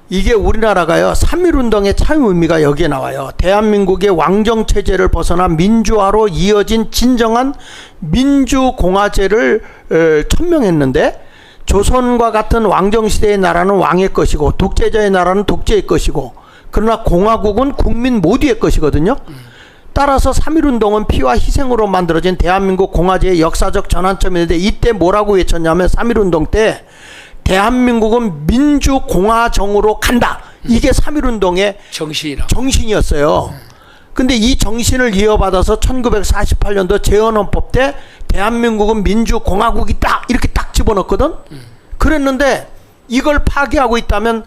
이게 우리나라가요, 3.1운동의 참 의미가 여기에 나와요. 대한민국의 왕정체제를 벗어나 민주화로 이어진 진정한 민주공화제를 천명했는데 조선과 같은 왕정시대의 나라는 왕의 것이고 독재자의 나라는 독재의 것이고 그러나 공화국은 국민 모두의 것이거든요. 따라서 3.1운동은 피와 희생으로 만들어진 대한민국 공화제의 역사적 전환점인데 이때 뭐라고 외쳤냐면 3.1운동 때 대한민국은 민주공화정으로 간다. 이게 3.1운동의 정신이었어요. 근데 이 정신을 이어받아서 1948년도 재헌헌법 때 대한민국은 민주공화국이다. 이렇게 딱 집어넣거든. 그랬는데 이걸 파괴하고 있다면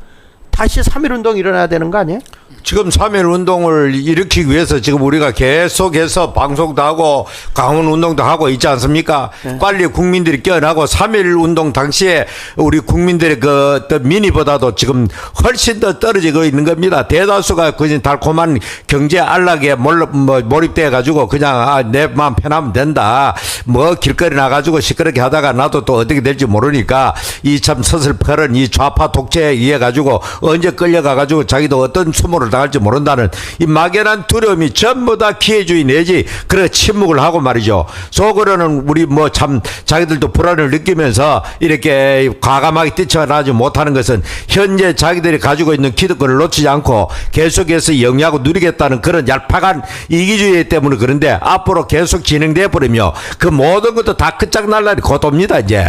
다시 3.1운동이 일어나야 되는 거 아니에요? 지금 3.1운동을 일으키기 위해서 지금 우리가 계속해서 방송도 하고 강원운동도 하고 있지 않습니까? 네. 빨리 국민들이 깨어나고 3.1운동 당시에 우리 국민들의 그 민의보다도 지금 훨씬 더 떨어지고 있는 겁니다. 대다수가 그냥 달콤한 경제 안락에 몰입돼 가지고 그냥 내 마음 편하면 된다. 뭐 길거리 나가지고 시끄럽게 하다가 나도 또 어떻게 될지 모르니까 이 참 서슬퍼런 이 좌파 독재에 의해 가지고 언제 끌려가 가지고 자기도 어떤 수모를 당할지 모른다는 이 막연한 두려움이 전부 다 기회주의 내지 그래 침묵을 하고 말이죠. 속으로는 우리 뭐 참 자기들도 불안을 느끼면서 이렇게 과감하게 뛰쳐나지 못하는 것은 현재 자기들이 가지고 있는 기득권을 놓치지 않고 계속해서 영위하고 누리겠다는 그런 얄팍한 이기주의 때문에 그런데 앞으로 계속 진행돼 버리며 그 모든 것도 다 끝장날라니 곧옵니다 이제.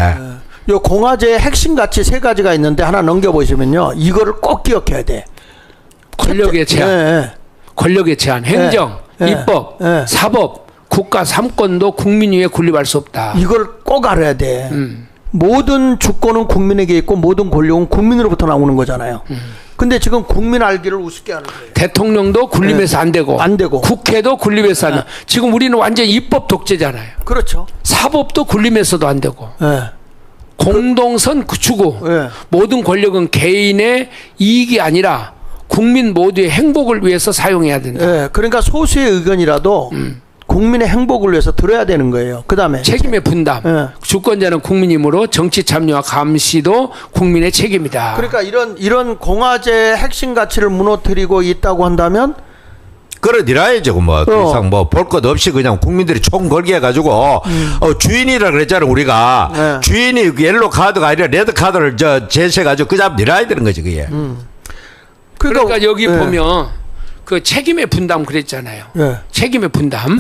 요 공화제의 핵심 가치 세 가지가 있는데 하나 넘겨보시면요. 이거를 꼭 기억해야 돼. 권력의 제한, 권력의 제한, 행정, 입법, 사법, 국가 3권도 국민 위에 군립할 수 없다. 이걸 꼭 알아야 돼. 모든 주권은 국민에게 있고 모든 권력은 국민으로부터 나오는 거잖아요. 근데 지금 국민 알기를 우습게 하는 거예요. 대통령도 군림해서 안 되고, 국회도 군림해서 안 되고. 지금 우리는 완전 입법 독재잖아요. 그렇죠. 사법도 군림해서도 안 되고. 공동선 추구. 모든 권력은 개인의 이익이 아니라 국민 모두의 행복을 위해서 사용해야 된다. 그러니까 소수의 의견이라도 국민의 행복을 위해서 들어야 되는 거예요. 그다음에 책임의 분담. 주권자는 국민이므로 정치 참여와 감시도 국민의 책임이다. 그러니까 이런 공화제의 핵심 가치를 무너뜨리고 있다고 한다면 끌어들여야죠. 뭐 그 이상 뭐 볼 것 없이 그냥 국민들이 총 걸게 해가지고 주인이라 그랬잖아요. 우리가 주인이 옐로 카드가 아니라 레드 카드를 제시해가지고 그냥 밀어야 되는 거지 그게. 그러니까 여기 보면 그 책임의 분담 그랬잖아요. 책임의 분담.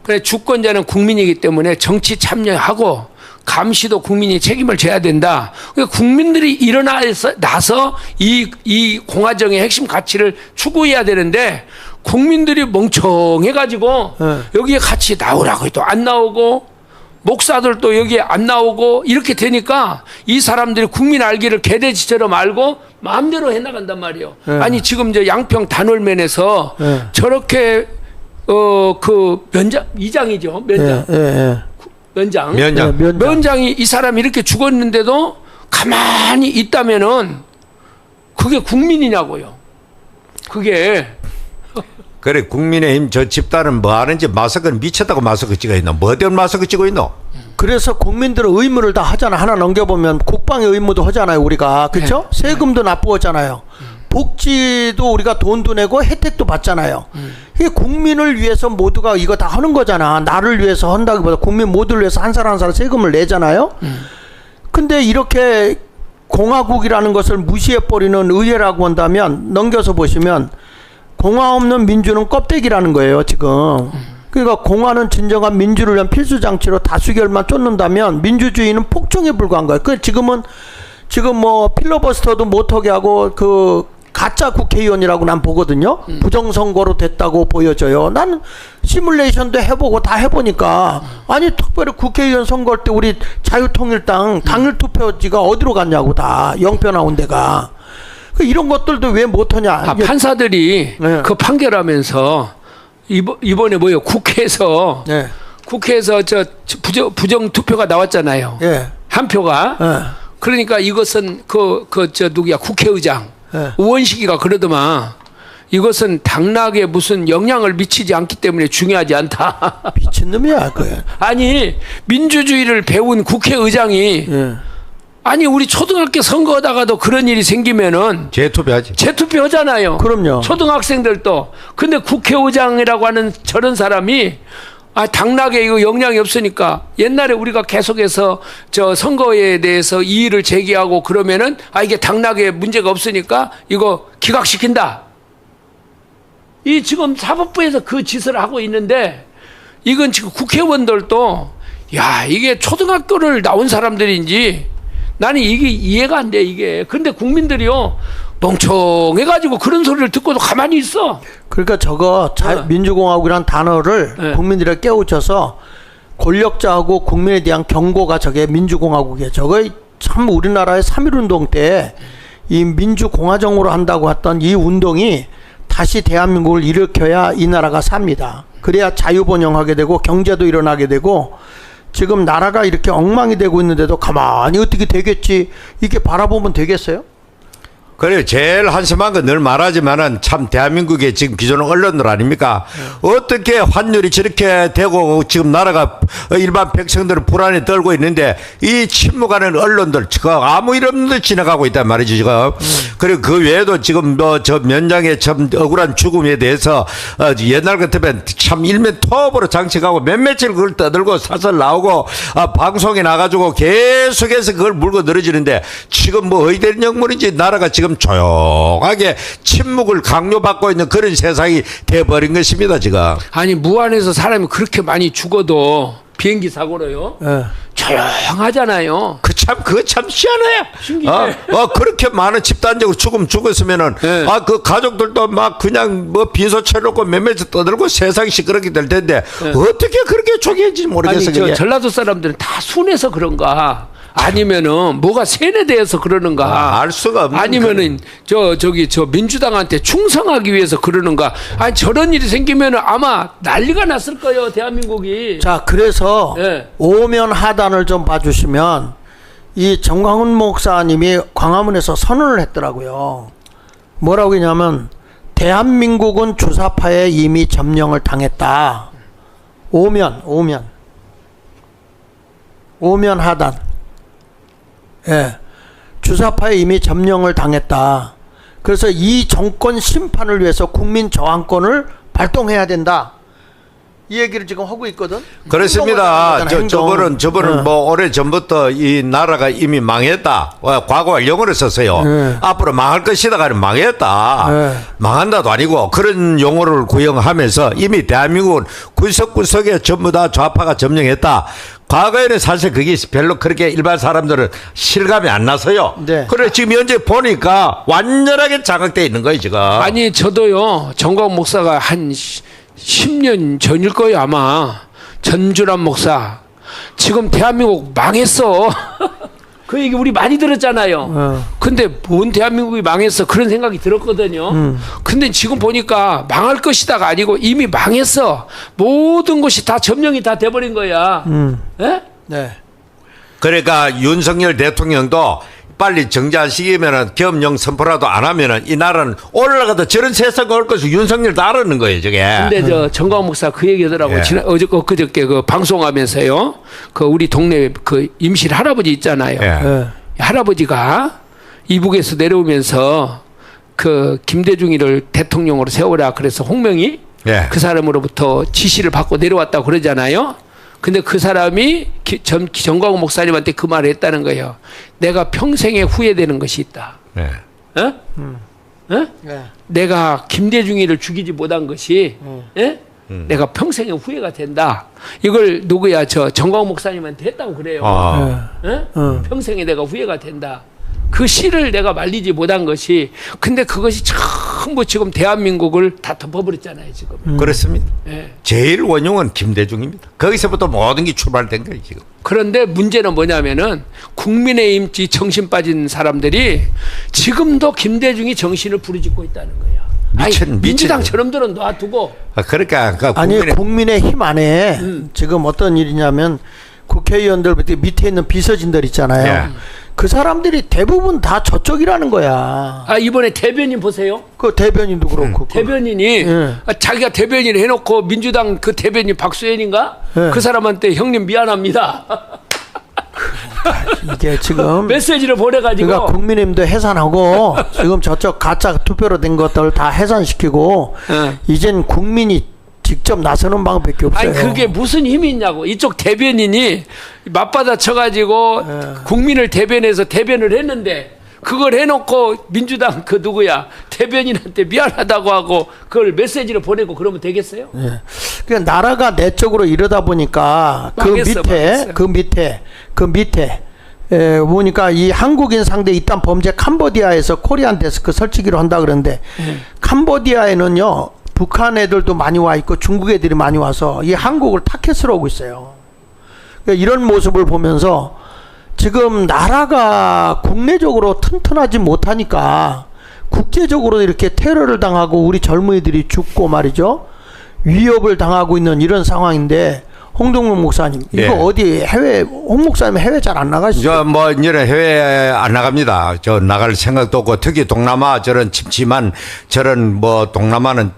그래 주권자는 국민이기 때문에 정치 참여하고 감시도 국민이 책임을 져야 된다. 그러니까 국민들이 일어나서 이 공화정의 핵심 가치를 추구해야 되는데 국민들이 멍청해가지고 여기에 같이 나오라고 해도 안 나오고 목사들도 여기에 안 나오고 이렇게 되니까 이 사람들이 국민 알기를 개돼지처럼 알고 마음대로 해나간단 말이에요. 아니 지금 저 양평 단월면에서 저렇게 그 이장이죠. 면장이 이 사람이 이렇게 죽었는데도 가만히 있다면은 그게 국민이냐고요. 그게 그래 국민의힘 저 집단은 뭐 하는지 마스크는 미쳤다고 마스크 찍어 있노? 뭐 때문에 마스크 찍어 있노? 그래서 국민들은 의무를 다 하잖아. 하나 넘겨보면 국방의 의무도 하잖아요. 우리가 그렇죠? 세금도 납부하잖아요. 복지도 우리가 돈도 내고 혜택도 받잖아요. 이게 국민을 위해서 모두가 이거 다 하는 거잖아. 나를 위해서 한다기보다 국민 모두를 위해서 한 사람 한 사람 세금을 내잖아요. 근데 이렇게 공화국이라는 것을 무시해버리는 의회라고 한다면 넘겨서 보시면 공화 없는 민주는 껍데기라는 거예요, 지금. 그러니까 공화는 진정한 민주를 위한 필수 장치로 다수결만 쫓는다면 민주주의는 폭정에 불과한 거예요. 그 지금 뭐 필러버스터도 못하게 하고 그 가짜 국회의원이라고 난 보거든요. 부정선거로 됐다고 보여져요. 나는 시뮬레이션도 해보고 다 해보니까 아니 특별히 국회의원 선거할 때 우리 자유통일당 당일 투표지가 어디로 갔냐고 다 영표 나온 데가. 이런 것들도 왜 못하냐. 판사들이 네. 그 판결하면서 이번에 뭐요? 국회에서 네. 국회에서 부정 투표가 나왔잖아요. 예. 한 표가. 예. 그러니까 이것은 누구야? 국회의장 예. 우원식이가 그러더만 이것은 당락에 무슨 영향을 미치지 않기 때문에 중요하지 않다. 미친놈이야 그게. 아니 민주주의를 배운 국회의장이 예. 아니 우리 초등학교 선거하다가도 그런 일이 생기면은 재투표하지. 재투표하잖아요. 그럼요. 초등학생들도. 근데 국회의장이라고 하는 저런 사람이 당락에 이거 영향이 없으니까 옛날에 우리가 계속해서 저 선거에 대해서 이의를 제기하고 그러면은 이게 당락에 문제가 없으니까 이거 기각시킨다. 이 지금 사법부에서 그 짓을 하고 있는데 이건 지금 국회의원들도 야 이게 초등학교를 나온 사람들인지 나는 이게 이해가 안 돼 이게. 근데 국민들이요 멍청해가지고 그런 소리를 듣고도 가만히 있어. 그러니까 저거 민주공화국이란 단어를 네. 국민들에게 깨우쳐서 권력자하고 국민에 대한 경고가 저게 민주공화국이에요. 저거 참 우리나라의 3.1운동 때 이 민주공화정으로 한다고 했던 이 운동이 다시 대한민국을 일으켜야 이 나라가 삽니다. 그래야 자유번영하게 되고 경제도 일어나게 되고 지금 나라가 이렇게 엉망이 되고 있는데도 가만히 어떻게 되겠지 이렇게 바라보면 되겠어요? 그래요. 제일 한심한 건 늘 말하지만은 참 대한민국의 지금 기존 언론들 아닙니까? 어떻게 환율이 저렇게 되고 지금 나라가 일반 백성들은 불안에 떨고 있는데 이 침묵하는 언론들 지금 아무 일 없는 듯 지나가고 있단 말이죠 지금. 그리고 그 외에도 지금 뭐 저 면장의 참 억울한 죽음에 대해서 옛날 같으면 참 일면 톱으로 장치하고 몇몇을 그걸 떠들고 사설 나오고 방송에 나가지고 계속해서 그걸 물고 늘어지는데 지금 뭐 어디된 영문인지 나라가 지금 조용하게 침묵을 강요받고 있는 그런 세상이 돼버린 것입니다 지금. 아니 무안에서 사람이 그렇게 많이 죽어도 비행기 사고로요. 예. 조용하잖아요. 그거 참 희한해. 신기해. 그렇게 많은 집단적으로 죽었으면은, 네. 그 가족들도 막 그냥 뭐 빈소채 놓고 몇몇 떠들고 세상이 시끄럽게 될 텐데, 어떻게 그렇게 죽였는지 모르겠어. 아니, 전라도 사람들은 다 순해서 그런가? 아니면은 뭐가 세뇌돼서 그러는가? 알 수가 없는. 아니면은 저 민주당한테 충성하기 위해서 그러는가? 아니 저런 일이 생기면은 아마 난리가 났을 거예요 대한민국이. 자, 그래서 예. 오면 하단을 좀 봐주시면 이 정광훈 목사님이 광화문에서 선언을 했더라고요. 뭐라고 했냐면 대한민국은 주사파에 이미 점령을 당했다. 오면 하단. 예. 주사파에 이미 점령을 당했다. 그래서 이 정권 심판을 위해서 국민 저항권을 발동해야 된다. 이 얘기를 지금 하고 있거든. 그렇습니다. 저번은 뭐 오래 전부터 이 나라가 이미 망했다. 과거와 영어를 썼어요. 앞으로 망할 것이다가 망했다. 망한다도 아니고 그런 용어를 구형하면서 이미 대한민국은 구석구석에 전부 다 좌파가 점령했다. 과거에는 사실 그게 별로 그렇게 일반 사람들은 실감이 안 나서요. 네. 그래 지금 현재 보니까 완전하게 장악되어 있는 거예요 지금. 아니 저도요 정광훈 목사가 한 10년 전일 거예요 아마. 전주란 목사 지금 대한민국 망했어. 그 얘기 우리 많이 들었잖아요. 근데 뭔 대한민국이 망했어 그런 생각이 들었거든요. 근데 지금 보니까 망할 것이다가 아니고 이미 망했어. 모든 것이 다 점령이 다 돼버린 거야. 예? 네. 그러니까 윤석열 대통령도 빨리 정지하시기면은 겸용 선포라도 안 하면은 이 나라는 올라가도 저런 세상가 올 것을 윤석열도 알았는 거예요, 저게. 근데 저 정광훈 목사 그 얘기하더라고. 예. 엊그저께 그 방송하면서요. 그 우리 동네 그 임실 할아버지 있잖아요. 예. 예. 할아버지가 이북에서 내려오면서 그 김대중이를 대통령으로 세우라 그래서 홍명이 예. 그 사람으로부터 지시를 받고 내려왔다고 그러잖아요. 근데 그 사람이 정광훈 목사님한테 그 말을 했다는 거예요. 내가 평생에 후회되는 것이 있다. 네. 어? 어? 네. 내가 김대중이를 죽이지 못한 것이 예? 내가 평생에 후회가 된다. 이걸 누구야? 저 정광훈 목사님한테 했다고 그래요. 아. 예? 평생에 내가 후회가 된다. 그 씨를 내가 말리지 못한 것이, 근데 그것이 전부 지금 대한민국을 다 덮어버렸잖아요, 지금. 그렇습니다. 예. 제일 원흉은 김대중입니다. 거기서부터 모든 게 출발된 거예요, 지금. 그런데 문제는 뭐냐면은 국민의힘 정신 빠진 사람들이 지금도 김대중이 정신을 부르짖고 있다는 거야. 민주당 저놈들은 놔두고. 그러니까 아니 국민의힘 안에 지금 어떤 일이냐면 국회의원들 밑에 있는 비서진들 있잖아요. 예. 그 사람들이 대부분 다 저쪽이라는 거야. 아, 이번에 대변인 보세요. 그 대변인도 그렇고. 대변인이 예. 자기가 대변인을 해놓고 민주당 그 대변인 박수현인가? 예. 그 사람한테 형님 미안합니다. 이게 지금 메시지를 보내가지고. 그러니까 국민의힘도 해산하고 지금 저쪽 가짜 투표로 된 것들 다 해산시키고 이젠 국민이 직접 나서는 방법밖에 없어요. 아니 그게 무슨 힘이 있냐고. 이쪽 대변인이 맞받아 쳐가지고 국민을 대변해서 대변을 했는데 그걸 해놓고 민주당 그 누구야 대변인한테 미안하다고 하고 그걸 메시지를 보내고 그러면 되겠어요? 예. 그러니까 나라가 내적으로 이러다 보니까 망했어. 그 밑에 보니까 이 한국인 상대 이딴 범죄 캄보디아에서 코리안 데스크 설치기로 한다 그러는데 캄보디아에는요 북한 애들도 많이 와 있고 중국 애들이 많이 와서 이 한국을 타켓으로 오고 있어요. 그러니까 이런 모습을 보면서 지금 나라가 국내적으로 튼튼하지 못하니까 국제적으로 이렇게 테러를 당하고 우리 젊은이들이 죽고 말이죠. 위협을 당하고 있는 이런 상황인데 홍동영 목사님 이거 예. 어디 해외 홍 목사님 해외 잘 안 나가시죠? 저 뭐 이런 해외 안 나갑니다. 저 나갈 생각도 없고 특히 동남아 저런 침침한 저런 뭐 동남아는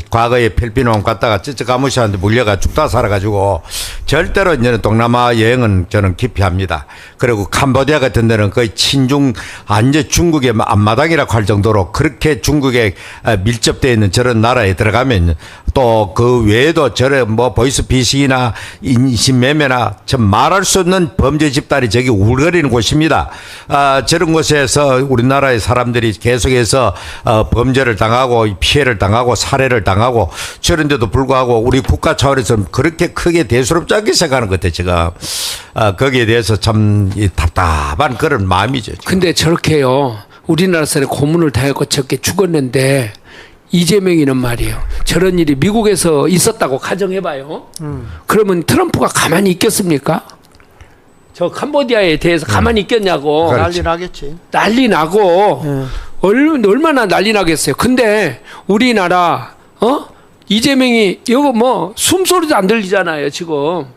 과거에 필리핀 갔다가 찌찌가무시한테 물려가 죽다 살아가지고 절대로 이제는 동남아 여행은 저는 기피합니다. 그리고 캄보디아 같은 데는 거의 친중 완전 중국의 앞마당이라고 할 정도로 그렇게 중국에 밀접되어 있는 저런 나라에 들어가면 또 그 외에도 저런 뭐 보이스피싱이나 인신매매나 참 말할 수 없는 범죄 집단이 저기 울거리는 곳입니다. 저런 곳에서 우리나라의 사람들이 계속해서 범죄를 당하고 피해를 당하고 살해를 당하고 저런데도 불구하고 우리 국가 차원에서 그렇게 크게 대수롭지 않게 생각하는 것 같아요. 제가 거기에 대해서 참 답답한 그런 마음이죠. 지금. 근데 저렇게요 우리나라 사람이 고문을 당했고 저렇게 죽었는데 이재명이는 말이에요. 저런 일이 미국에서 있었다고 가정해봐요. 그러면 트럼프가 가만히 있겠습니까? 저 캄보디아에 대해서 가만히 있겠냐고. 난리 나겠지. 난리 나고 얼마나 난리 나겠어요. 근데 우리나라 이재명이 이거 뭐 숨소리도 안 들리잖아요 지금.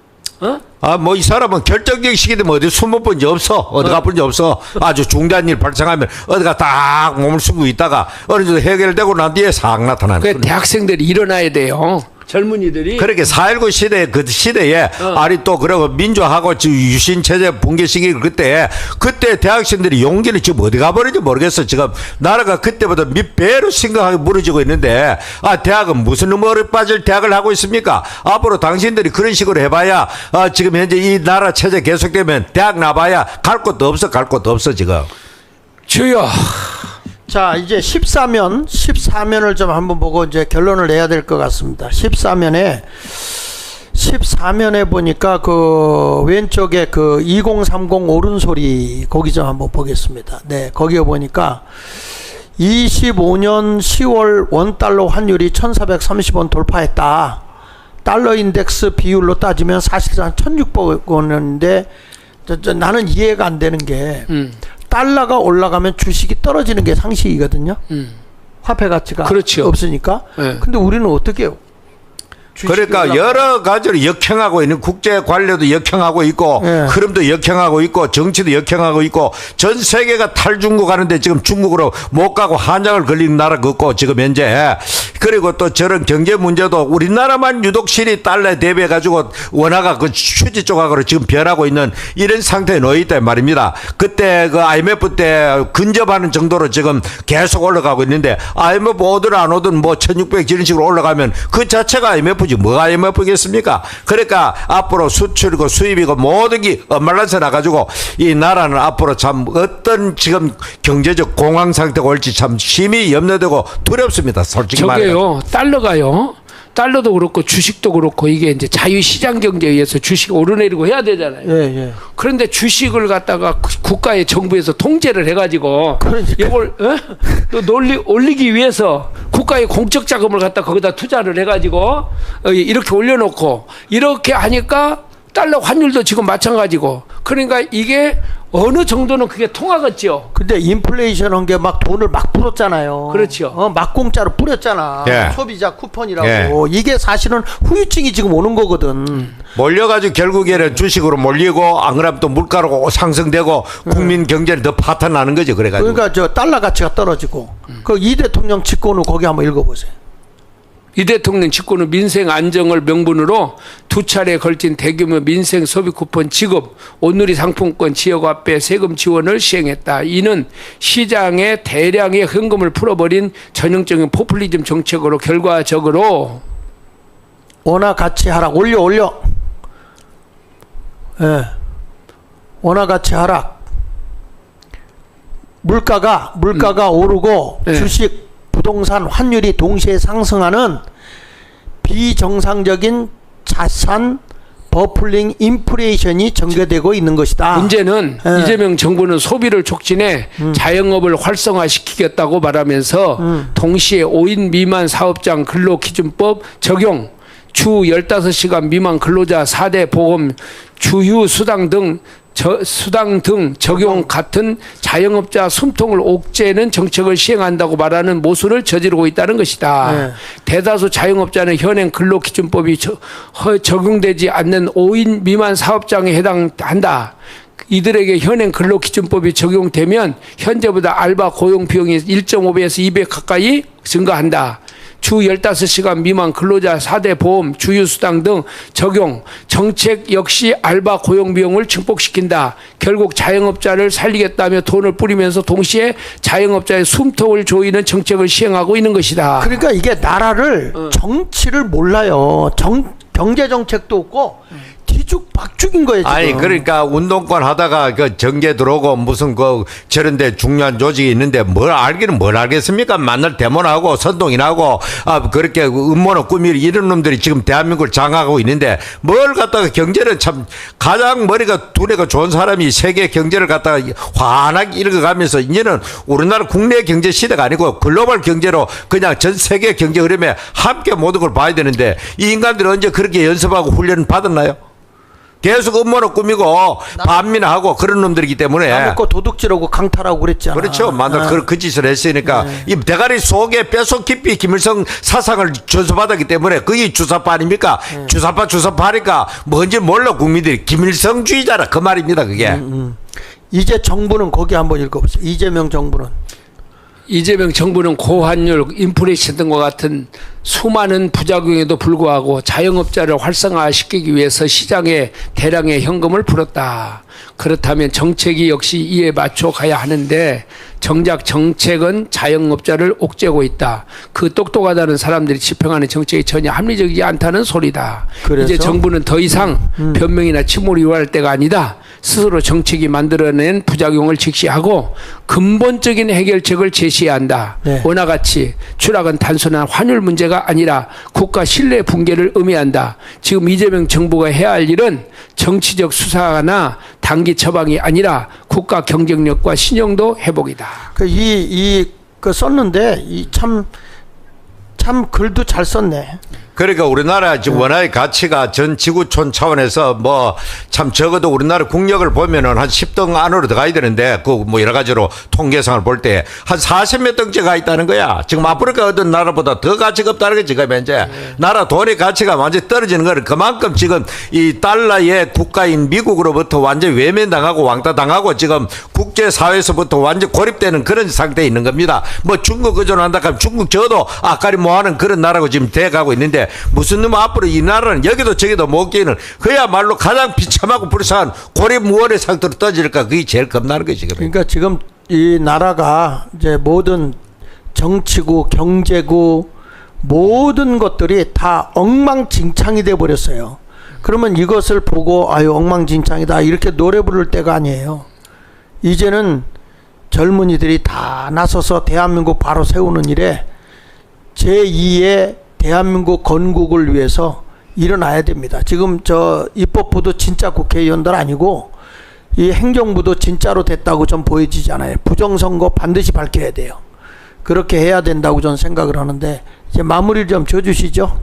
뭐 이 사람은 결정적 시기 되면 어디 숨어 본 적 없어. 어디 가본 적 없어. 아주 중대한 일 발생하면 어디가 딱 몸을 숨고 있다가 어느 정도 해결되고 난 뒤에 싹 나타나는 그 대학생들이 일어나야 돼요. 젊은이들이. 그렇게 4.19 시대 그 시대에 아니 또 그러고 민주하고 유신 체제 붕괴 시기 그때 대학생들이 용기를 지금 어디 가버린지 모르겠어. 지금 나라가 그때보다 몇 배로 심각하게 무너지고 있는데 대학은 무슨 음모에 빠질 대학을 하고 있습니까? 앞으로 당신들이 그런 식으로 해봐야 지금 현재 이 나라 체제 계속되면 대학 나봐야 갈 곳도 없어 지금. 주여. 자, 이제 14면을 좀 한번 보고 이제 결론을 내야 될 것 같습니다. 14면에 보니까 그 왼쪽에 그 2030 오른소리 거기 좀 한번 보겠습니다. 네, 거기에 보니까 25년 10월 원달러 환율이 1430원 돌파했다. 달러 인덱스 비율로 따지면 사실상 1600원인데 나는 이해가 안 되는 게 달러가 올라가면 주식이 떨어지는 게 상식이거든요. 화폐 가치가 그렇죠. 없으니까. 네. 근데 우리는 어떻게 해요? 그러니까 여러 가지로 역행하고 있는 국제 관료도 역행하고 있고 흐름도 역행하고 있고 정치도 역행하고 있고 전 세계가 탈중국 하는데 지금 중국으로 못 가고 한장을 걸리는 나라가 없고 지금 현재 그리고 또 저런 경제 문제도 우리나라만 유독 실이 달러에 대비해 가지고 원화가 그 휴지 조각으로 지금 변하고 있는 이런 상태에 놓여 있단 말입니다. 그때 그 IMF 때 근접하는 정도로 지금 계속 올라가고 있는데 IMF 오든 안 오든 뭐 1600 이런 식으로 올라가면 그 자체가 IMF IMF지 뭐가 IMF겠습니까? 그러니까 앞으로 수출이고 수입이고 모든 게 엇말라서 나가지고 이 나라는 앞으로 참 어떤 지금 경제적 공황 상태가 올지 참 심히 염려되고 두렵습니다. 솔직히 말해서. 저게요, 달러가요. 달러도 그렇고 주식도 그렇고 이게 이제 자유시장 경제에 의해서 주식 오르내리고 해야 되잖아요. 예. 그런데 주식을 갖다가 국가의 정부에서 통제를 해가지고 그러니까. 이걸 또 올리기 위해서 국가의 공적 자금을 갖다 거기다 투자를 해가지고 이렇게 올려놓고 이렇게 하니까 달러 환율도 지금 마찬가지고 그러니까 이게 어느 정도는 그게 통하겠죠. 근데 인플레이션 한 게 막 돈을 막 풀었잖아요. 그렇죠. 막 공짜로 뿌렸잖아. 예. 소비자 쿠폰이라고. 예. 이게 사실은 후유증이 지금 오는 거거든. 몰려가지고 결국에는 주식으로 몰리고 안 그러면 또 물가로 상승되고 국민 경제는 더 파탄나는 거죠. 그래가지고. 그러니까 저 달러 가치가 떨어지고. 그 이 대통령 직권을 거기 한번 읽어보세요. 이 대통령 직권은 민생 안정을 명분으로 두 차례에 걸친 대규모 민생 소비 쿠폰 지급, 온누리 상품권 지역 화폐 세금 지원을 시행했다. 이는 시장에 대량의 현금을 풀어버린 전형적인 포퓰리즘 정책으로 결과적으로 원화 가치 하락 올려. 예. 원화 가치 하락. 물가가 오르고 네. 주식 부동산 환율이 동시에 상승하는 비정상적인 자산 버플링 인플레이션이 전개되고 있는 것이다. 문제는 예. 이재명 정부는 소비를 촉진해 자영업을 활성화시키겠다고 말하면서 동시에 5인 미만 사업장 근로기준법 적용, 주 15시간 미만 근로자 4대 보험 주휴 수당 등 적용 같은 자영업자 숨통을 옥죄는 정책을 시행한다고 말하는 모순을 저지르고 있다는 것이다. 네. 대다수 자영업자는 현행 근로기준법이 적용되지 않는 5인 미만 사업장에 해당한다. 이들에게 현행 근로기준법이 적용되면 현재보다 알바 고용 비용이 1.5배에서 2배 가까이 증가한다. 주 15시간 미만 근로자 4대 보험, 주휴수당 등 적용, 정책 역시 알바 고용 비용을 증폭시킨다. 결국 자영업자를 살리겠다며 돈을 뿌리면서 동시에 자영업자의 숨통을 조이는 정책을 시행하고 있는 것이다. 그러니까 이게 나라를 정치를 몰라요. 경제 정책도 없고 뒤죽박죽인 거예요. 지금. 아니 그러니까 운동권 하다가 그 정계 들어오고 무슨 그 저런데 중요한 조직이 있는데 뭘 알기는 뭘 알겠습니까? 만날 대모하고 선동이나고 그렇게 음모나 꾸밀 이런 놈들이 지금 대한민국을 장악하고 있는데 뭘 갖다가 경제는 참 가장 머리가 두뇌가 좋은 사람이 세계 경제를 갖다가 환하게 읽어가면서 이제는 우리나라 국내 경제 시대가 아니고 글로벌 경제로 그냥 전 세계 경제 흐름에 함께 모든 걸 봐야 되는데 이 인간들은 언제 그렇게 연습하고 훈련 받았나요? 계속 음모로 꾸미고 반민하고 그런 놈들이기 때문에 남고 도둑질하고 강탈하고 그랬잖아. 그렇죠. 만약 그 짓을 했으니까 이 대가리 속에 뼛속 깊이 김일성 사상을 전수받았기 때문에 그게 주사파 아닙니까? 주사파니까 뭔지 몰라 국민들이 김일성주의자라 그 말입니다. 그게. 이제 정부는 거기 한번 읽어보세요. 이재명 정부는. 이재명 정부는 고환율, 인플레이션 등과 같은 수많은 부작용에도 불구하고 자영업자를 활성화시키기 위해서 시장에 대량의 현금을 풀었다. 그렇다면 정책이 역시 이에 맞춰 가야 하는데 정작 정책은 자영업자를 옥죄고 있다. 그 똑똑하다는 사람들이 지평하는 정책이 전혀 합리적이지 않다는 소리다. 그래서? 이제 정부는 더 이상 변명이나 침몰이 요할 때가 아니다. 스스로 정책이 만들어낸 부작용을 직시하고 근본적인 해결책을 제시해야 한다. 네. 원화 가치 추락은 단순한 환율 문제가 아니라 국가 신뢰 붕괴를 의미한다. 지금 이재명 정부가 해야 할 일은 정치적 수사나 단기 처방이 아니라 국가 경쟁력과 신용도 회복이다. 그 썼는데 참 글도 잘 썼네. 그러니까 우리나라 지금 원화의 가치가 전 지구촌 차원에서 뭐 참 적어도 우리나라 국력을 보면은 한 10등 안으로 들어가야 되는데 그 뭐 여러 가지로 통계상을 볼 때 한 40몇 등째가 있다는 거야. 지금 아프리카 어떤 나라보다 더 가치가 없다는 거지. 지금 현재 나라 돈의 가치가 완전히 떨어지는 거는 그만큼 지금 이 달러의 국가인 미국으로부터 완전히 외면당하고 왕따당하고 지금 국제사회에서부터 완전 고립되는 그런 상태에 있는 겁니다. 뭐 중국 의존한다 하면 중국 저도 아까리 뭐하는 그런 나라고 지금 돼가고 있는데 무슨 놈 앞으로 이 나라는 여기도 저기도 못 끼는 그야말로 가장 비참하고 불쌍한 고립무원의 상태로 떠질까 그게 제일 겁나는 거지. 그러니까 지금 이 나라가 이제 모든 정치고 경제고 모든 것들이 다 엉망진창이 돼 버렸어요. 그러면 이것을 보고 아유 엉망진창이다 이렇게 노래 부를 때가 아니에요. 이제는 젊은이들이 다 나서서 대한민국 바로 세우는 일에 제2의 대한민국 건국을 위해서 일어나야 됩니다. 지금 저 입법부도 진짜 국회의원들 아니고 이 행정부도 진짜로 됐다고 좀 보여지지 않아요. 부정선거 반드시 밝혀야 돼요. 그렇게 해야 된다고 저는 생각을 하는데 이제 마무리를 좀 줘주시죠.